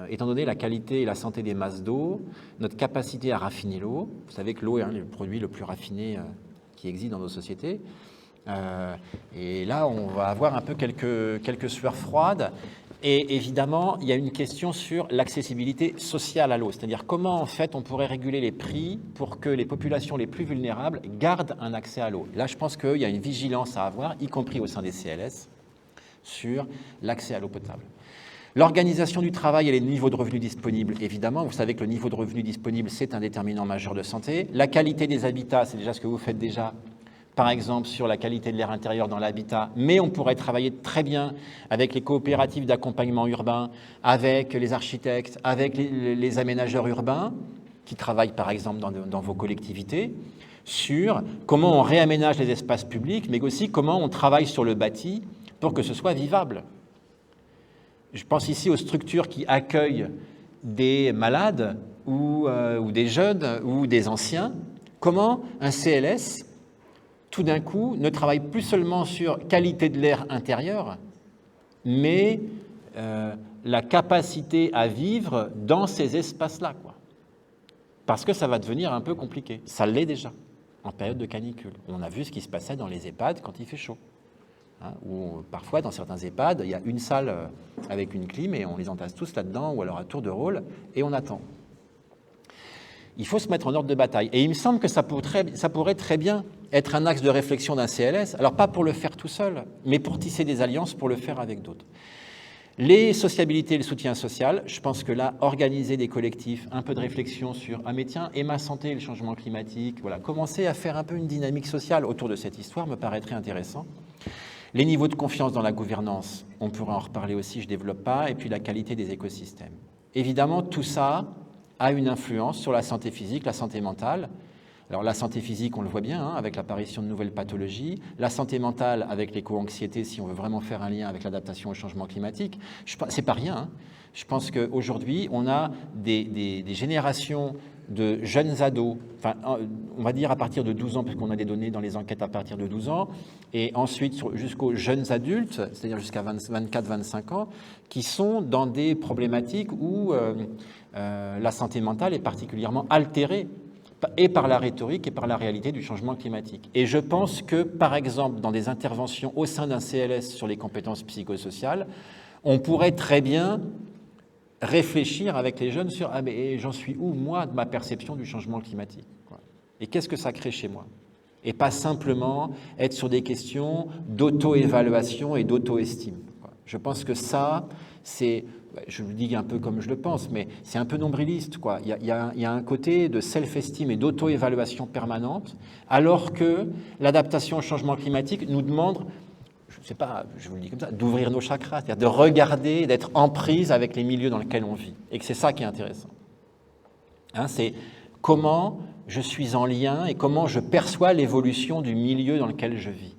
Étant donné la qualité et la santé des masses d'eau, notre capacité à raffiner l'eau, vous savez que l'eau est le produit le plus raffiné qui existe dans nos sociétés, et là on va avoir un peu quelques sueurs froides. Et évidemment, il y a une question sur l'accessibilité sociale à l'eau, c'est-à-dire comment en fait on pourrait réguler les prix pour que les populations les plus vulnérables gardent un accès à l'eau. Là, je pense qu'il y a une vigilance à avoir, y compris au sein des CLS, sur l'accès à l'eau potable. L'organisation du travail et les niveaux de revenus disponibles, évidemment. Vous savez que le niveau de revenus disponible, c'est un déterminant majeur de santé. La qualité des habitats, c'est déjà ce que vous faites déjà, par exemple sur la qualité de l'air intérieur dans l'habitat, mais on pourrait travailler très bien avec les coopératives d'accompagnement urbain, avec les architectes, avec les aménageurs urbains, qui travaillent par exemple dans vos collectivités, sur comment on réaménage les espaces publics, mais aussi comment on travaille sur le bâti pour que ce soit vivable. Je pense ici aux structures qui accueillent des malades ou des jeunes ou des anciens. Comment un CLS, tout d'un coup, ne travaille plus seulement sur qualité de l'air intérieur, mais la capacité à vivre dans ces espaces-là, quoi. Parce que ça va devenir un peu compliqué. Ça l'est déjà, en période de canicule. On a vu ce qui se passait dans les EHPAD quand il fait chaud. Où parfois, dans certains EHPAD, il y a une salle avec une clim et on les entasse tous là-dedans, ou alors à tour de rôle, et on attend. Il faut se mettre en ordre de bataille. Et il me semble que ça pourrait très bien être un axe de réflexion d'un CLS, alors pas pour le faire tout seul, mais pour tisser des alliances, pour le faire avec d'autres. Les sociabilités et le soutien social, je pense que là, organiser des collectifs, un peu de réflexion sur « Ah mais tiens, et ma santé, le changement climatique », voilà, commencer à faire un peu une dynamique sociale autour de cette histoire me paraîtrait intéressant. Les niveaux de confiance dans la gouvernance, on pourra en reparler aussi, je ne développe pas, et puis la qualité des écosystèmes. Évidemment, tout ça a une influence sur la santé physique, la santé mentale. Alors la santé physique, on le voit bien, avec l'apparition de nouvelles pathologies. La santé mentale avec l'éco-anxiété, si on veut vraiment faire un lien avec l'adaptation au changement climatique. C'est pas rien. Je pense qu'aujourd'hui, on a des générations de jeunes ados, enfin, on va dire à partir de 12 ans, puisqu'on a des données dans les enquêtes à partir de 12 ans, et ensuite jusqu'aux jeunes adultes, c'est-à-dire jusqu'à 24-25 ans, qui sont dans des problématiques où la santé mentale est particulièrement altérée, et par la rhétorique et par la réalité du changement climatique. Et je pense que, par exemple, dans des interventions au sein d'un CLS sur les compétences psychosociales, on pourrait très bien réfléchir avec les jeunes sur « Ah, mais j'en suis où, moi, de ma perception du changement climatique ?» Et qu'est-ce que ça crée chez moi? Et pas simplement être sur des questions d'auto-évaluation et d'auto-estime. Je pense que ça, c'est... Je vous dis un peu comme je le pense, mais c'est un peu nombriliste, quoi. Il y a un côté de self-esteem et d'auto-évaluation permanente, alors que l'adaptation au changement climatique nous demande, je ne sais pas, je vous le dis comme ça, d'ouvrir nos chakras, c'est-à-dire de regarder, d'être en prise avec les milieux dans lesquels on vit. Et que c'est ça qui est intéressant. C'est comment je suis en lien et comment je perçois l'évolution du milieu dans lequel je vis.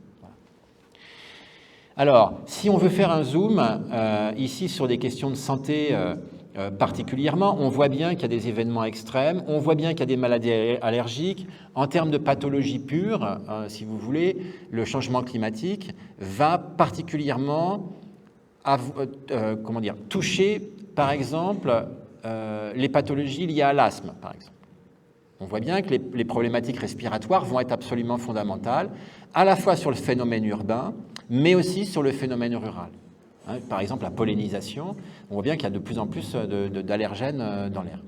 Alors, si on veut faire un zoom, ici sur des questions de santé particulièrement, on voit bien qu'il y a des événements extrêmes, on voit bien qu'il y a des maladies allergiques. En termes de pathologie pure, si vous voulez, le changement climatique va particulièrement toucher, par exemple, les pathologies liées à l'asthme, par exemple. On voit bien que les problématiques respiratoires vont être absolument fondamentales, à la fois sur le phénomène urbain, mais aussi sur le phénomène rural. Par exemple, la pollinisation, on voit bien qu'il y a de plus en plus d'allergènes dans l'air.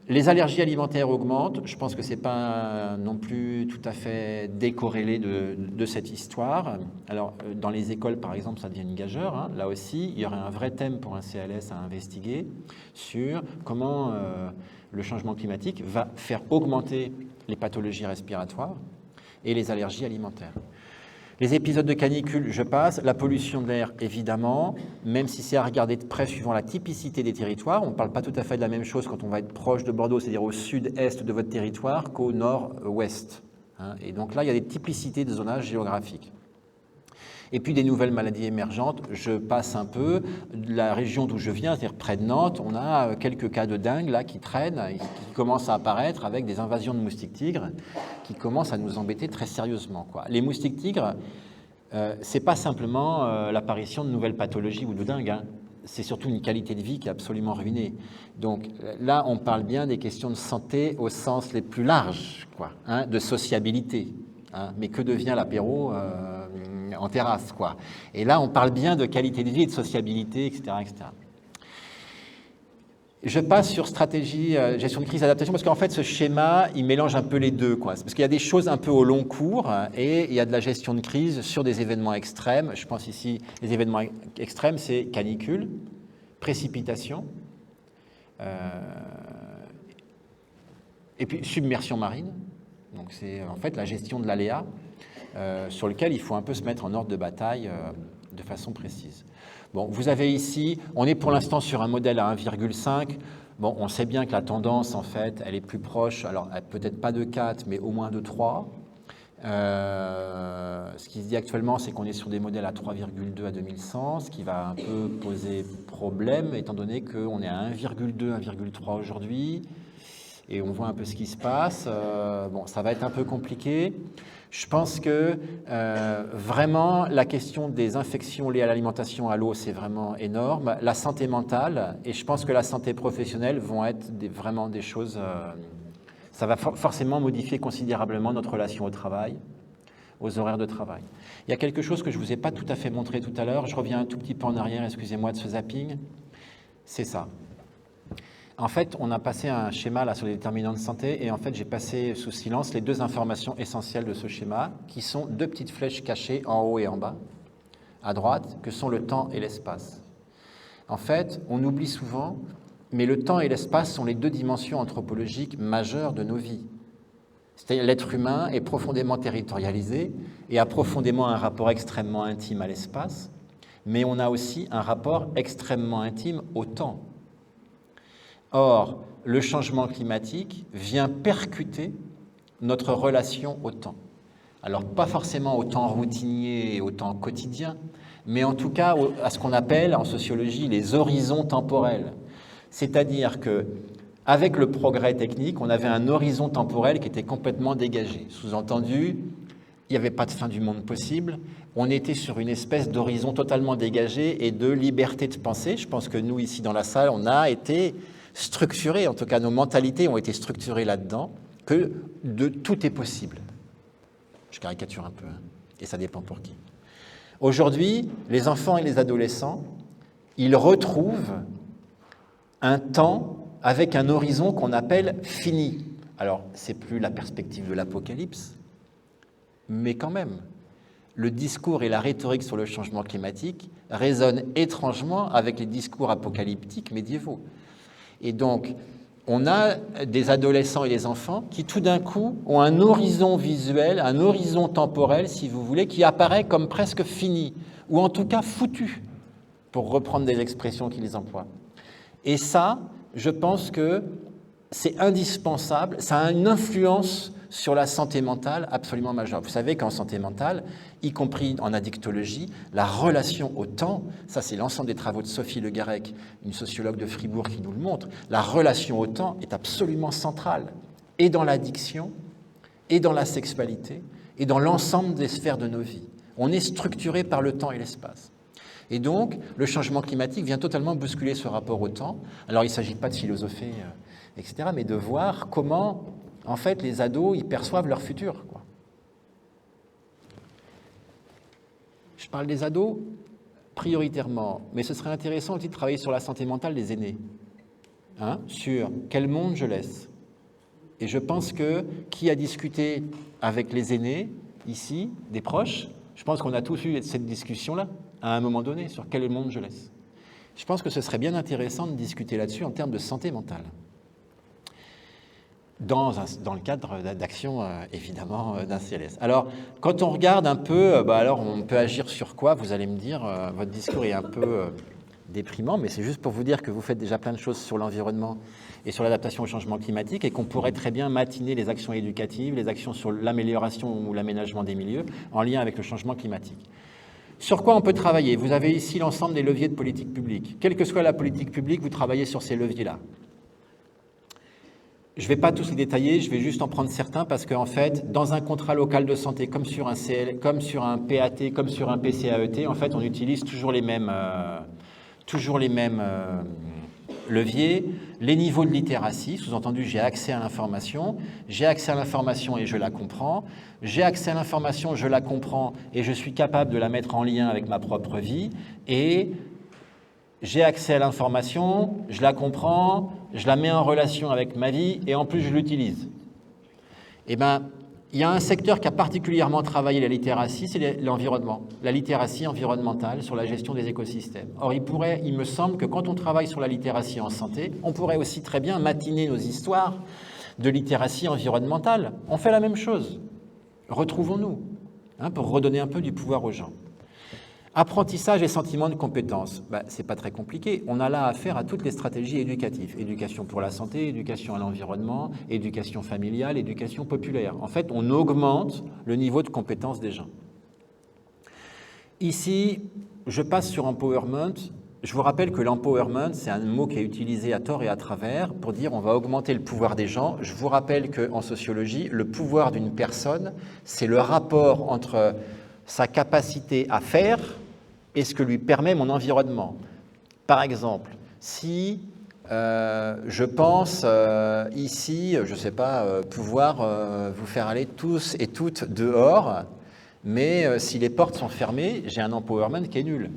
Les allergies alimentaires augmentent, je pense que ce n'est pas non plus tout à fait décorrélé de cette histoire. Alors, dans les écoles, par exemple, ça devient une gageure. Là aussi, il y aurait un vrai thème pour un CLS à investiguer sur comment le changement climatique va faire augmenter les pathologies respiratoires et les allergies alimentaires. Les épisodes de canicule, je passe. La pollution de l'air, évidemment, même si c'est à regarder de près suivant la typicité des territoires. On ne parle pas tout à fait de la même chose quand on va être proche de Bordeaux, c'est-à-dire au sud-est de votre territoire, qu'au nord-ouest. Et donc là, il y a des typicités de zonage géographique. Et puis des nouvelles maladies émergentes, je passe un peu. La région d'où je viens, c'est-à-dire près de Nantes, on a quelques cas de dengue là, qui traînent, et qui commencent à apparaître avec des invasions de moustiques-tigres qui commencent à nous embêter très sérieusement, quoi. Les moustiques-tigres, ce n'est pas simplement l'apparition de nouvelles pathologies ou de dengue, c'est surtout une qualité de vie qui est absolument ruinée. Donc là, on parle bien des questions de santé au sens les plus larges, quoi, de sociabilité. Mais que devient l'apéro en terrasse, quoi. Et là, on parle bien de qualité de vie et de sociabilité, etc., etc. Je passe sur stratégie, gestion de crise, adaptation, parce qu'en fait, ce schéma, il mélange un peu les deux, quoi. Parce qu'il y a des choses un peu au long cours, et il y a de la gestion de crise sur des événements extrêmes. Je pense ici, les événements extrêmes, c'est canicule, précipitation, et puis submersion marine. Donc c'est en fait la gestion de l'aléa sur lequel il faut un peu se mettre en ordre de bataille de façon précise. Bon, vous avez ici, on est pour l'instant sur un modèle à 1,5. Bon, on sait bien que la tendance, en fait, elle est plus proche, alors peut-être pas de 4, mais au moins de 3. Ce qui se dit actuellement, c'est qu'on est sur des modèles à 3,2 à 2100, ce qui va un peu poser problème, étant donné qu'on est à 1,2, 1,3 aujourd'hui, et on voit un peu ce qui se passe. Bon, ça va être un peu compliqué. Je pense que vraiment, la question des infections liées à l'alimentation, à l'eau, c'est vraiment énorme. La santé mentale, et je pense que la santé professionnelle vont être vraiment des choses... ça va forcément modifier considérablement notre relation au travail, aux horaires de travail. Il y a quelque chose que je ne vous ai pas tout à fait montré tout à l'heure. Je reviens un tout petit peu en arrière, excusez-moi de ce zapping. C'est ça. En fait, on a passé un schéma là sur les déterminants de santé et en fait, j'ai passé sous silence les deux informations essentielles de ce schéma qui sont deux petites flèches cachées en haut et en bas, à droite, que sont le temps et l'espace. En fait, on oublie souvent, mais le temps et l'espace sont les deux dimensions anthropologiques majeures de nos vies. C'est-à-dire l'être humain est profondément territorialisé et a profondément un rapport extrêmement intime à l'espace, mais on a aussi un rapport extrêmement intime au temps. Or, le changement climatique vient percuter notre relation au temps. Alors, pas forcément au temps routinier et au temps quotidien, mais en tout cas à ce qu'on appelle en sociologie les horizons temporels. C'est-à-dire qu'avec le progrès technique, on avait un horizon temporel qui était complètement dégagé. Sous-entendu, il n'y avait pas de fin du monde possible. On était sur une espèce d'horizon totalement dégagé et de liberté de penser. Je pense que nous, ici dans la salle, on a été structurés, en tout cas nos mentalités ont été structurées là-dedans, que tout est possible. Je caricature un peu, hein, et ça dépend pour qui. Aujourd'hui, les enfants et les adolescents, ils retrouvent un temps avec un horizon qu'on appelle fini. Alors, c'est plus la perspective de l'apocalypse, mais quand même, le discours et la rhétorique sur le changement climatique résonnent étrangement avec les discours apocalyptiques médiévaux. Et donc, on a des adolescents et des enfants qui, tout d'un coup, ont un horizon visuel, un horizon temporel, si vous voulez, qui apparaît comme presque fini, ou en tout cas foutu, pour reprendre des expressions qu'ils emploient. Et ça, je pense que c'est indispensable, ça a une influence sur la santé mentale absolument majeure. Vous savez qu'en santé mentale, y compris en addictologie, la relation au temps, ça c'est l'ensemble des travaux de Sophie Le Garec, une sociologue de Fribourg qui nous le montre, la relation au temps est absolument centrale, et dans l'addiction, et dans la sexualité, et dans l'ensemble des sphères de nos vies. On est structuré par le temps et l'espace. Et donc, le changement climatique vient totalement bousculer ce rapport au temps. Alors, il ne s'agit pas de philosopher, etc., mais de voir comment, en fait, les ados, ils perçoivent leur futur, quoi. Je parle des ados prioritairement, mais ce serait intéressant aussi de travailler sur la santé mentale des aînés, hein, sur quel monde je laisse. Et je pense que qui a discuté avec les aînés, ici, des proches, je pense qu'on a tous eu cette discussion-là, à un moment donné, sur quel monde je laisse. Je pense que ce serait bien intéressant de discuter là-dessus en termes de santé mentale. Dans le cadre d'action, évidemment, d'un CLS. Alors, quand on regarde un peu, alors on peut agir sur quoi? Vous allez me dire, votre discours est un peu déprimant, mais c'est juste pour vous dire que vous faites déjà plein de choses sur l'environnement et sur l'adaptation au changement climatique et qu'on pourrait très bien matiner les actions éducatives, les actions sur l'amélioration ou l'aménagement des milieux en lien avec le changement climatique. Sur quoi on peut travailler? Vous avez ici l'ensemble des leviers de politique publique. Quelle que soit la politique publique, vous travaillez sur ces leviers-là. Je ne vais pas tous les détailler, je vais juste en prendre certains parce qu'en fait, dans un contrat local de santé, comme sur un CL, comme sur un PAT, comme sur un PCAET, en fait, on utilise toujours les mêmes leviers. Les niveaux de littératie, sous-entendu, j'ai accès à l'information et je la comprends. J'ai accès à l'information, je la comprends et je suis capable de la mettre en lien avec ma propre vie. Et j'ai accès à l'information, je la comprends, je la mets en relation avec ma vie et en plus je l'utilise. Eh bien, Il y a un secteur qui a particulièrement travaillé la littératie, c'est l'environnement, la littératie environnementale sur la gestion des écosystèmes. Or, il me semble que quand on travaille sur la littératie en santé, on pourrait aussi très bien matiner nos histoires de littératie environnementale. On fait la même chose. Retrouvons-nous, pour redonner un peu du pouvoir aux gens. Apprentissage et sentiment de compétence, c'est pas très compliqué. On a là affaire à toutes les stratégies éducatives. Éducation pour la santé, éducation à l'environnement, éducation familiale, éducation populaire. En fait, on augmente le niveau de compétence des gens. Ici, je passe sur empowerment. Je vous rappelle que l'empowerment, c'est un mot qui est utilisé à tort et à travers pour dire on va augmenter le pouvoir des gens. Je vous rappelle qu'en sociologie, le pouvoir d'une personne, c'est le rapport entre sa capacité à faire et ce que lui permet mon environnement. Par exemple, si je pense ici, je ne sais pas, pouvoir vous faire aller tous et toutes dehors, mais si les portes sont fermées, j'ai un empowerment qui est nul.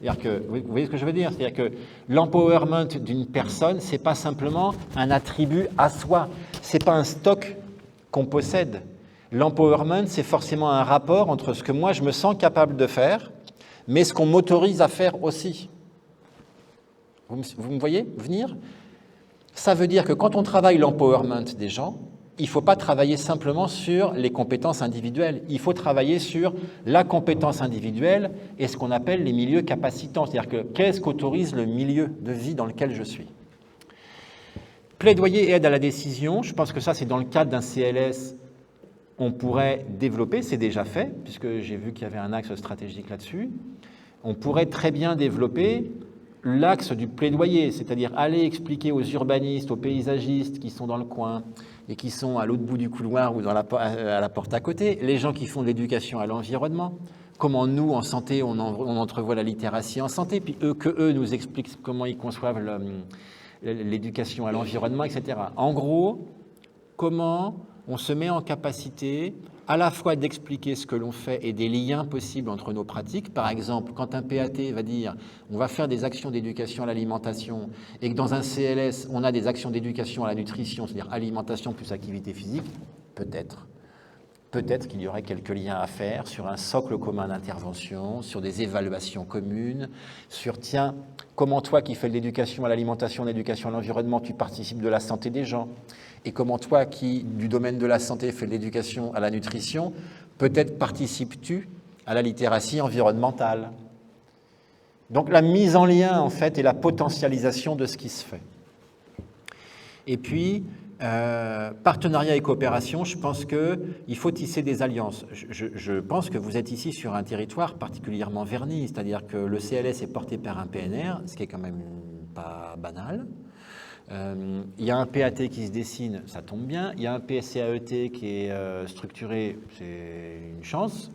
C'est-à-dire que, vous voyez ce que je veux dire? C'est-à-dire que l'empowerment d'une personne, ce n'est pas simplement un attribut à soi, ce n'est pas un stock qu'on possède. L'empowerment, c'est forcément un rapport entre ce que moi je me sens capable de faire, mais ce qu'on m'autorise à faire aussi. Vous me voyez venir? Ça veut dire que quand on travaille l'empowerment des gens, il ne faut pas travailler simplement sur les compétences individuelles, il faut travailler sur la compétence individuelle et ce qu'on appelle les milieux capacitants, c'est-à-dire que qu'est-ce qu'autorise le milieu de vie dans lequel je suis. Plaidoyer et aide à la décision, je pense que ça c'est dans le cadre d'un CLS. On pourrait développer, c'est déjà fait, puisque j'ai vu qu'il y avait un axe stratégique là-dessus, on pourrait très bien développer l'axe du plaidoyer, c'est-à-dire aller expliquer aux urbanistes, aux paysagistes qui sont dans le coin et qui sont à l'autre bout du couloir ou à la porte à côté, les gens qui font de l'éducation à l'environnement, comment nous, en santé, on entrevoit la littératie en santé, puis eux nous expliquent comment ils conçoivent l'éducation à l'environnement, etc. En gros, comment on se met en capacité à la fois d'expliquer ce que l'on fait et des liens possibles entre nos pratiques. Par exemple, quand un PAT va dire on va faire des actions d'éducation à l'alimentation et que dans un CLS, on a des actions d'éducation à la nutrition, c'est-à-dire alimentation plus activité physique, peut-être qu'il y aurait quelques liens à faire sur un socle commun d'intervention, sur des évaluations communes, sur tiens, comment toi qui fais de l'éducation à l'alimentation, l'éducation à l'environnement, tu participes de la santé des gens, et comment toi qui, du domaine de la santé, fais de l'éducation à la nutrition, peut-être participes-tu à la littératie environnementale. Donc la mise en lien, en fait, et la potentialisation de ce qui se fait. Et puis, partenariat et coopération, je pense qu'il faut tisser des alliances. Je pense que vous êtes ici sur un territoire particulièrement verni, c'est-à-dire que le CLS est porté par un PNR, ce qui est quand même pas banal. Il y a un PAT qui se dessine, ça tombe bien. Il y a un PSCAET qui est structuré, c'est une chance.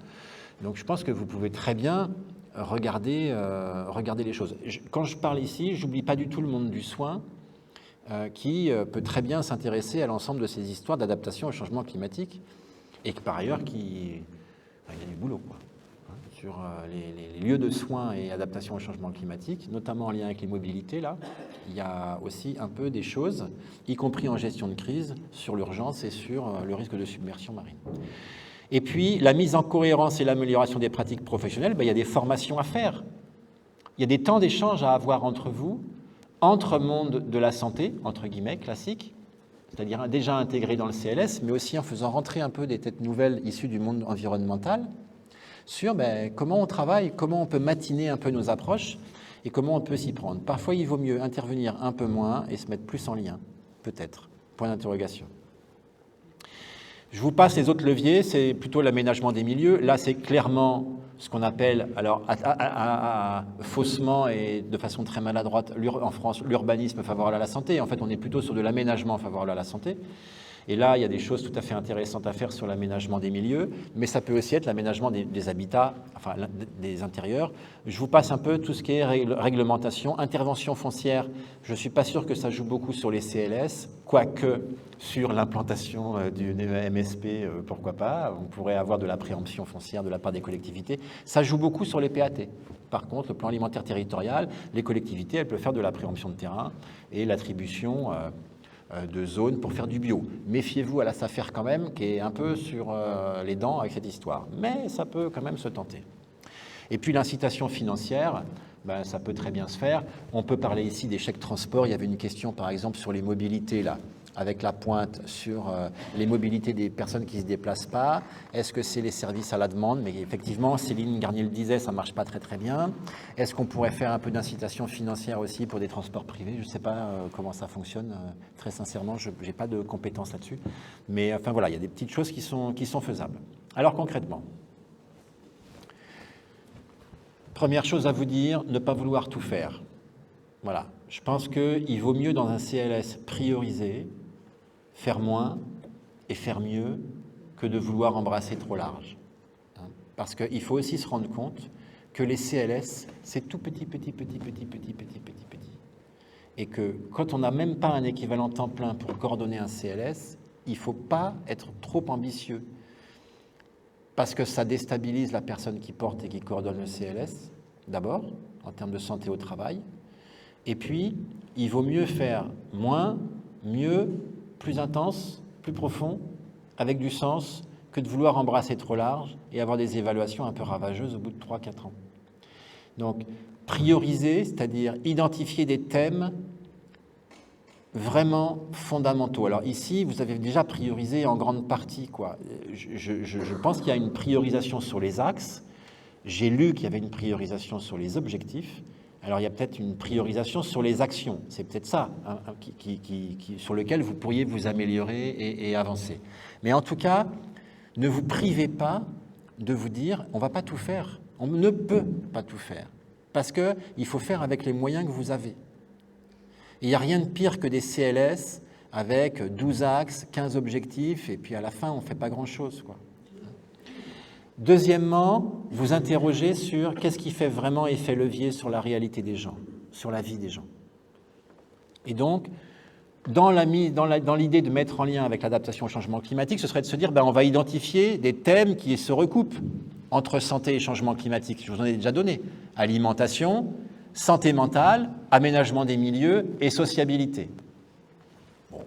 Donc je pense que vous pouvez très bien regarder les choses. Quand je parle ici, je n'oublie pas du tout le monde du soin, qui peut très bien s'intéresser à l'ensemble de ces histoires d'adaptation au changement climatique et que par ailleurs, il y a du boulot, quoi, sur les lieux de soins et adaptation au changement climatique, notamment en lien avec les mobilités. Là, il y a aussi un peu des choses, y compris en gestion de crise, sur l'urgence et sur le risque de submersion marine. Et puis, la mise en cohérence et l'amélioration des pratiques professionnelles, il y a des formations à faire. Il y a des temps d'échange à avoir entre vous, entre monde de la santé, entre guillemets, classique, c'est-à-dire déjà intégré dans le CLS, mais aussi en faisant rentrer un peu des têtes nouvelles issues du monde environnemental, sur comment on travaille, comment on peut matiner un peu nos approches et comment on peut s'y prendre. Parfois, il vaut mieux intervenir un peu moins et se mettre plus en lien, peut-être. Point d'interrogation. Je vous passe les autres leviers, c'est plutôt l'aménagement des milieux. Là, c'est clairement ce qu'on appelle, alors faussement et de façon très maladroite, en France, l'urbanisme favorable à la santé. En fait, on est plutôt sur de l'aménagement favorable à la santé. Et là, il y a des choses tout à fait intéressantes à faire sur l'aménagement des milieux, mais ça peut aussi être l'aménagement des habitats, enfin des intérieurs. Je vous passe un peu tout ce qui est réglementation, intervention foncière. Je ne suis pas sûr que ça joue beaucoup sur les CLS, quoique sur l'implantation du MSP, pourquoi pas. On pourrait avoir de la préemption foncière de la part des collectivités. Ça joue beaucoup sur les PAT. Par contre, le plan alimentaire territorial, les collectivités, elles peuvent faire de la préemption de terrain et l'attribution de zones pour faire du bio. Méfiez-vous à la SAFER quand même, qui est un peu sur les dents avec cette histoire. Mais ça peut quand même se tenter. Et puis l'incitation financière, ben, ça peut très bien se faire. On peut parler ici des chèques transport. Il y avait une question par exemple sur les mobilités là, avec la pointe sur les mobilités des personnes qui ne se déplacent pas. Est-ce que c'est les services à la demande? Mais effectivement, Céline Garnier le disait, ça ne marche pas très très bien. Est-ce qu'on pourrait faire un peu d'incitation financière aussi pour des transports privés? Je ne sais pas comment ça fonctionne. Très sincèrement, je n'ai pas de compétences là-dessus. Mais enfin voilà, il y a des petites choses qui sont faisables. Alors concrètement, première chose à vous dire, ne pas vouloir tout faire. Voilà, je pense qu'il vaut mieux dans un CLS prioriser, faire moins et faire mieux que de vouloir embrasser trop large. Parce qu'il faut aussi se rendre compte que les CLS, c'est tout petit. Et que quand on n'a même pas un équivalent temps plein pour coordonner un CLS, il ne faut pas être trop ambitieux. Parce que ça déstabilise la personne qui porte et qui coordonne le CLS, d'abord, en termes de santé au travail. Et puis, il vaut mieux faire moins, mieux, plus intense, plus profond, avec du sens, que de vouloir embrasser trop large et avoir des évaluations un peu ravageuses au bout de 3-4 ans. Donc, prioriser, c'est-à-dire identifier des thèmes vraiment fondamentaux. Alors ici, vous avez déjà priorisé en grande partie, quoi. Je pense qu'il y a une priorisation sur les axes. J'ai lu qu'il y avait une priorisation sur les objectifs. Alors il y a peut-être une priorisation sur les actions. C'est peut-être ça hein, sur lequel vous pourriez vous améliorer et avancer. Mais en tout cas, ne vous privez pas de vous dire on ne va pas tout faire. On ne peut pas tout faire. Parce qu'il faut faire avec les moyens que vous avez. Il n'y a rien de pire que des CLS avec 12 axes, 15 objectifs, et puis à la fin, on ne fait pas grand-chose, quoi. Deuxièmement, vous interrogez sur qu'est-ce qui fait vraiment effet levier sur la réalité des gens, sur la vie des gens. Et donc, dans l'idée de mettre en lien avec l'adaptation au changement climatique, ce serait de se dire on va identifier des thèmes qui se recoupent entre santé et changement climatique. Je vous en ai déjà donné. Alimentation, santé mentale, aménagement des milieux et sociabilité. Bon.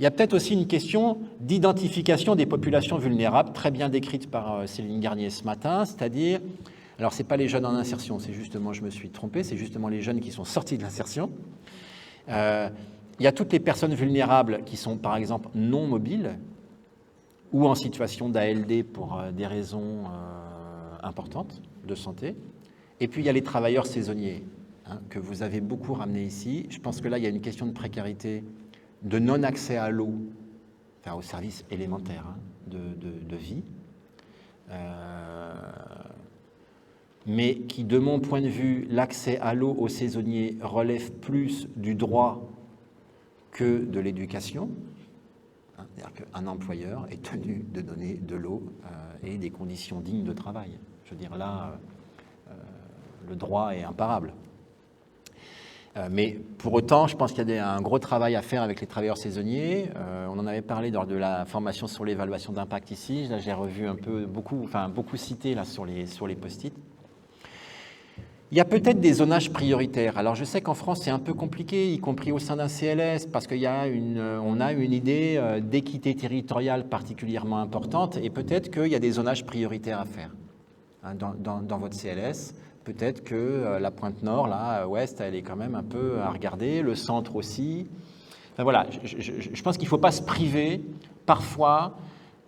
Il y a peut-être aussi une question d'identification des populations vulnérables, très bien décrite par Céline Garnier ce matin, c'est-à-dire, alors ce n'est pas les jeunes en insertion, c'est justement, je me suis trompé, c'est justement les jeunes qui sont sortis de l'insertion. Il y a toutes les personnes vulnérables qui sont, par exemple, non mobiles ou en situation d'ALD pour des raisons importantes de santé. Et puis, il y a les travailleurs saisonniers, hein, que vous avez beaucoup ramenés ici. Je pense que là, il y a une question de précarité, de non-accès à l'eau, enfin, aux services élémentaires hein, de vie, mais qui, de mon point de vue, l'accès à l'eau aux saisonniers relève plus du droit que de l'éducation. Hein, c'est-à-dire qu'un employeur est tenu de donner de l'eau et des conditions dignes de travail. Je veux dire, là... le droit est imparable. Mais pour autant, je pense qu'il y a un gros travail à faire avec les travailleurs saisonniers. On en avait parlé lors de la formation sur l'évaluation d'impact ici. Là, j'ai revu un peu, beaucoup cité là, sur les post-it. Il y a peut-être des zonages prioritaires. Alors, je sais qu'en France, c'est un peu compliqué, y compris au sein d'un CLS, parce qu'on a une idée d'équité territoriale particulièrement importante, et peut-être qu'il y a des zonages prioritaires à faire hein, dans votre CLS. Peut-être que la pointe nord, là, ouest, elle est quand même un peu à regarder, le centre aussi. Enfin, voilà, je pense qu'il ne faut pas se priver, parfois,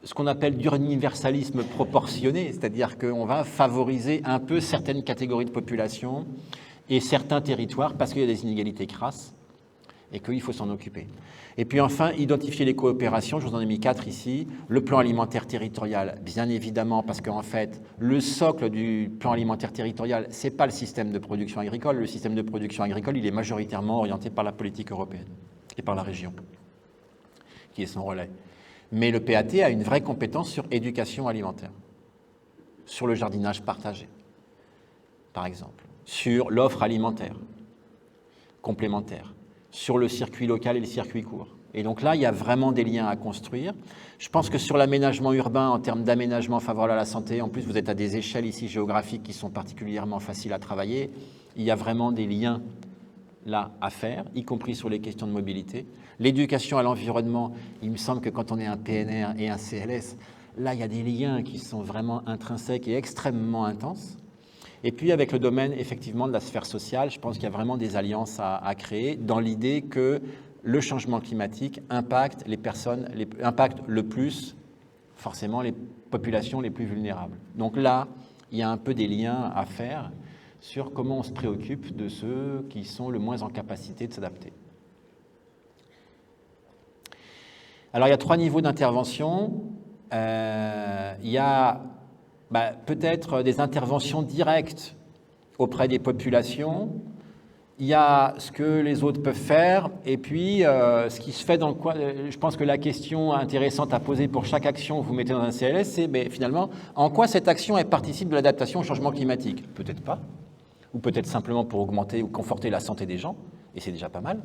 ce qu'on appelle d'universalisme proportionné, c'est-à-dire qu'on va favoriser un peu certaines catégories de population et certains territoires parce qu'il y a des inégalités crasses et qu'il faut s'en occuper. Et puis enfin, identifier les coopérations, je vous en ai mis 4 ici. Le plan alimentaire territorial, bien évidemment, parce qu'en fait, le socle du plan alimentaire territorial, ce n'est pas le système de production agricole. Le système de production agricole, il est majoritairement orienté par la politique européenne et par la région, qui est son relais. Mais le PAT a une vraie compétence sur éducation alimentaire, sur le jardinage partagé, par exemple, sur l'offre alimentaire complémentaire, sur le circuit local et le circuit court. Et donc là, il y a vraiment des liens à construire. Je pense que sur l'aménagement urbain, en termes d'aménagement favorable à la santé, en plus vous êtes à des échelles ici géographiques qui sont particulièrement faciles à travailler, il y a vraiment des liens là à faire, y compris sur les questions de mobilité. L'éducation à l'environnement, il me semble que quand on est un PNR et un CLS, là, il y a des liens qui sont vraiment intrinsèques et extrêmement intenses. Et puis, avec le domaine, effectivement, de la sphère sociale, je pense qu'il y a vraiment des alliances à créer dans l'idée que le changement climatique impacte les personnes, impacte le plus, forcément, les populations les plus vulnérables. Donc là, il y a un peu des liens à faire sur comment on se préoccupe de ceux qui sont le moins en capacité de s'adapter. Alors, il y a 3 niveaux d'intervention. Il y a peut-être des interventions directes auprès des populations. Il y a ce que les autres peuvent faire, et puis ce qui se fait dans le coin. Je pense que la question intéressante à poser pour chaque action que vous mettez dans un CLS, c'est finalement, en quoi cette action elle participe de l'adaptation au changement climatique? Peut-être pas, ou peut-être simplement pour augmenter ou conforter la santé des gens, et c'est déjà pas mal,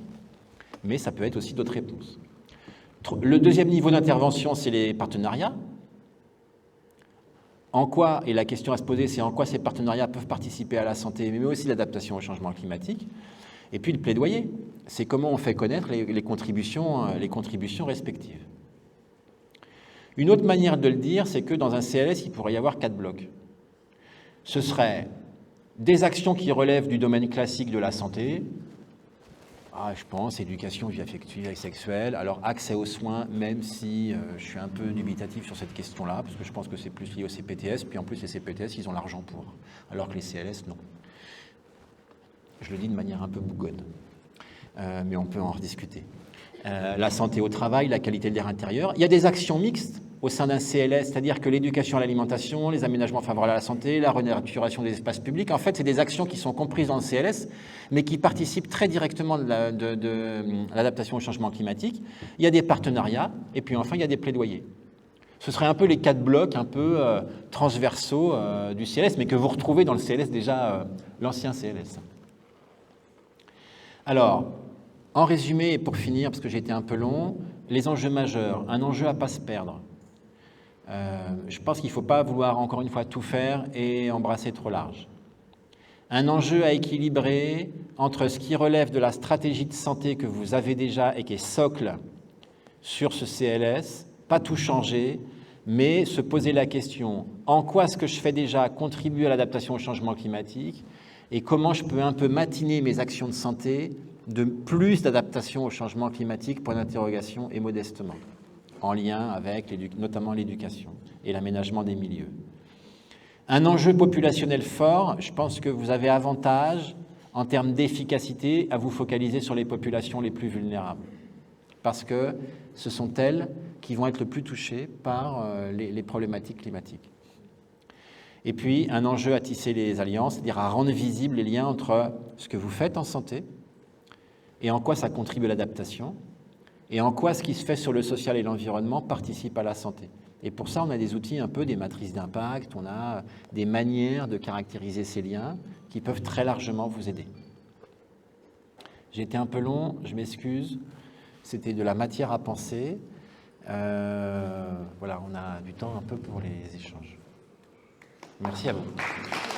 mais ça peut être aussi d'autres réponses. Le deuxième niveau d'intervention, c'est les partenariats. En quoi, et la question à se poser, c'est en quoi ces partenariats peuvent participer à la santé, mais aussi l'adaptation au changement climatique. Et puis le plaidoyer, c'est comment on fait connaître les contributions respectives. Une autre manière de le dire, c'est que dans un CLS, il pourrait y avoir 4 blocs. Ce serait des actions qui relèvent du domaine classique de la santé, je pense, éducation, vie affective et sexuelle. Alors, accès aux soins, même si je suis un peu dubitatif sur cette question-là, parce que je pense que c'est plus lié au CPTS, puis en plus, les CPTS, ils ont l'argent pour, alors que les CLS, non. Je le dis de manière un peu bougonne, mais on peut en rediscuter. La santé au travail, la qualité de l'air intérieur. Il y a des actions mixtes au sein d'un CLS, c'est-à-dire que l'éducation à l'alimentation, les aménagements favorables à la santé, la renaturation des espaces publics, en fait, c'est des actions qui sont comprises dans le CLS, mais qui participent très directement de l'adaptation au changement climatique. Il y a des partenariats, et puis enfin, il y a des plaidoyers. Ce seraient un peu les 4 blocs un peu transversaux du CLS, mais que vous retrouvez dans le CLS déjà, l'ancien CLS. Alors, en résumé, et pour finir, parce que j'ai été un peu long, les enjeux majeurs, un enjeu à ne pas se perdre. Je pense qu'il ne faut pas vouloir, encore une fois, tout faire et embrasser trop large. Un enjeu à équilibrer entre ce qui relève de la stratégie de santé que vous avez déjà et qui est socle sur ce CLS, pas tout changer, mais se poser la question, en quoi ce que je fais déjà contribue à l'adaptation au changement climatique et comment je peux un peu matiner mes actions de santé de plus d'adaptation au changement climatique, point d'interrogation, et modestement, en lien avec notamment l'éducation et l'aménagement des milieux. Un enjeu populationnel fort, je pense que vous avez avantage, en termes d'efficacité, à vous focaliser sur les populations les plus vulnérables, parce que ce sont elles qui vont être le plus touchées par les problématiques climatiques. Et puis, un enjeu à tisser les alliances, c'est-à-dire à rendre visibles les liens entre ce que vous faites en santé et en quoi ça contribue à l'adaptation, et en quoi ce qui se fait sur le social et l'environnement participe à la santé. Et pour ça, on a des outils un peu, des matrices d'impact, on a des manières de caractériser ces liens qui peuvent très largement vous aider. J'ai été un peu long, je m'excuse, c'était de la matière à penser. Voilà, on a du temps un peu pour les échanges. Merci à vous.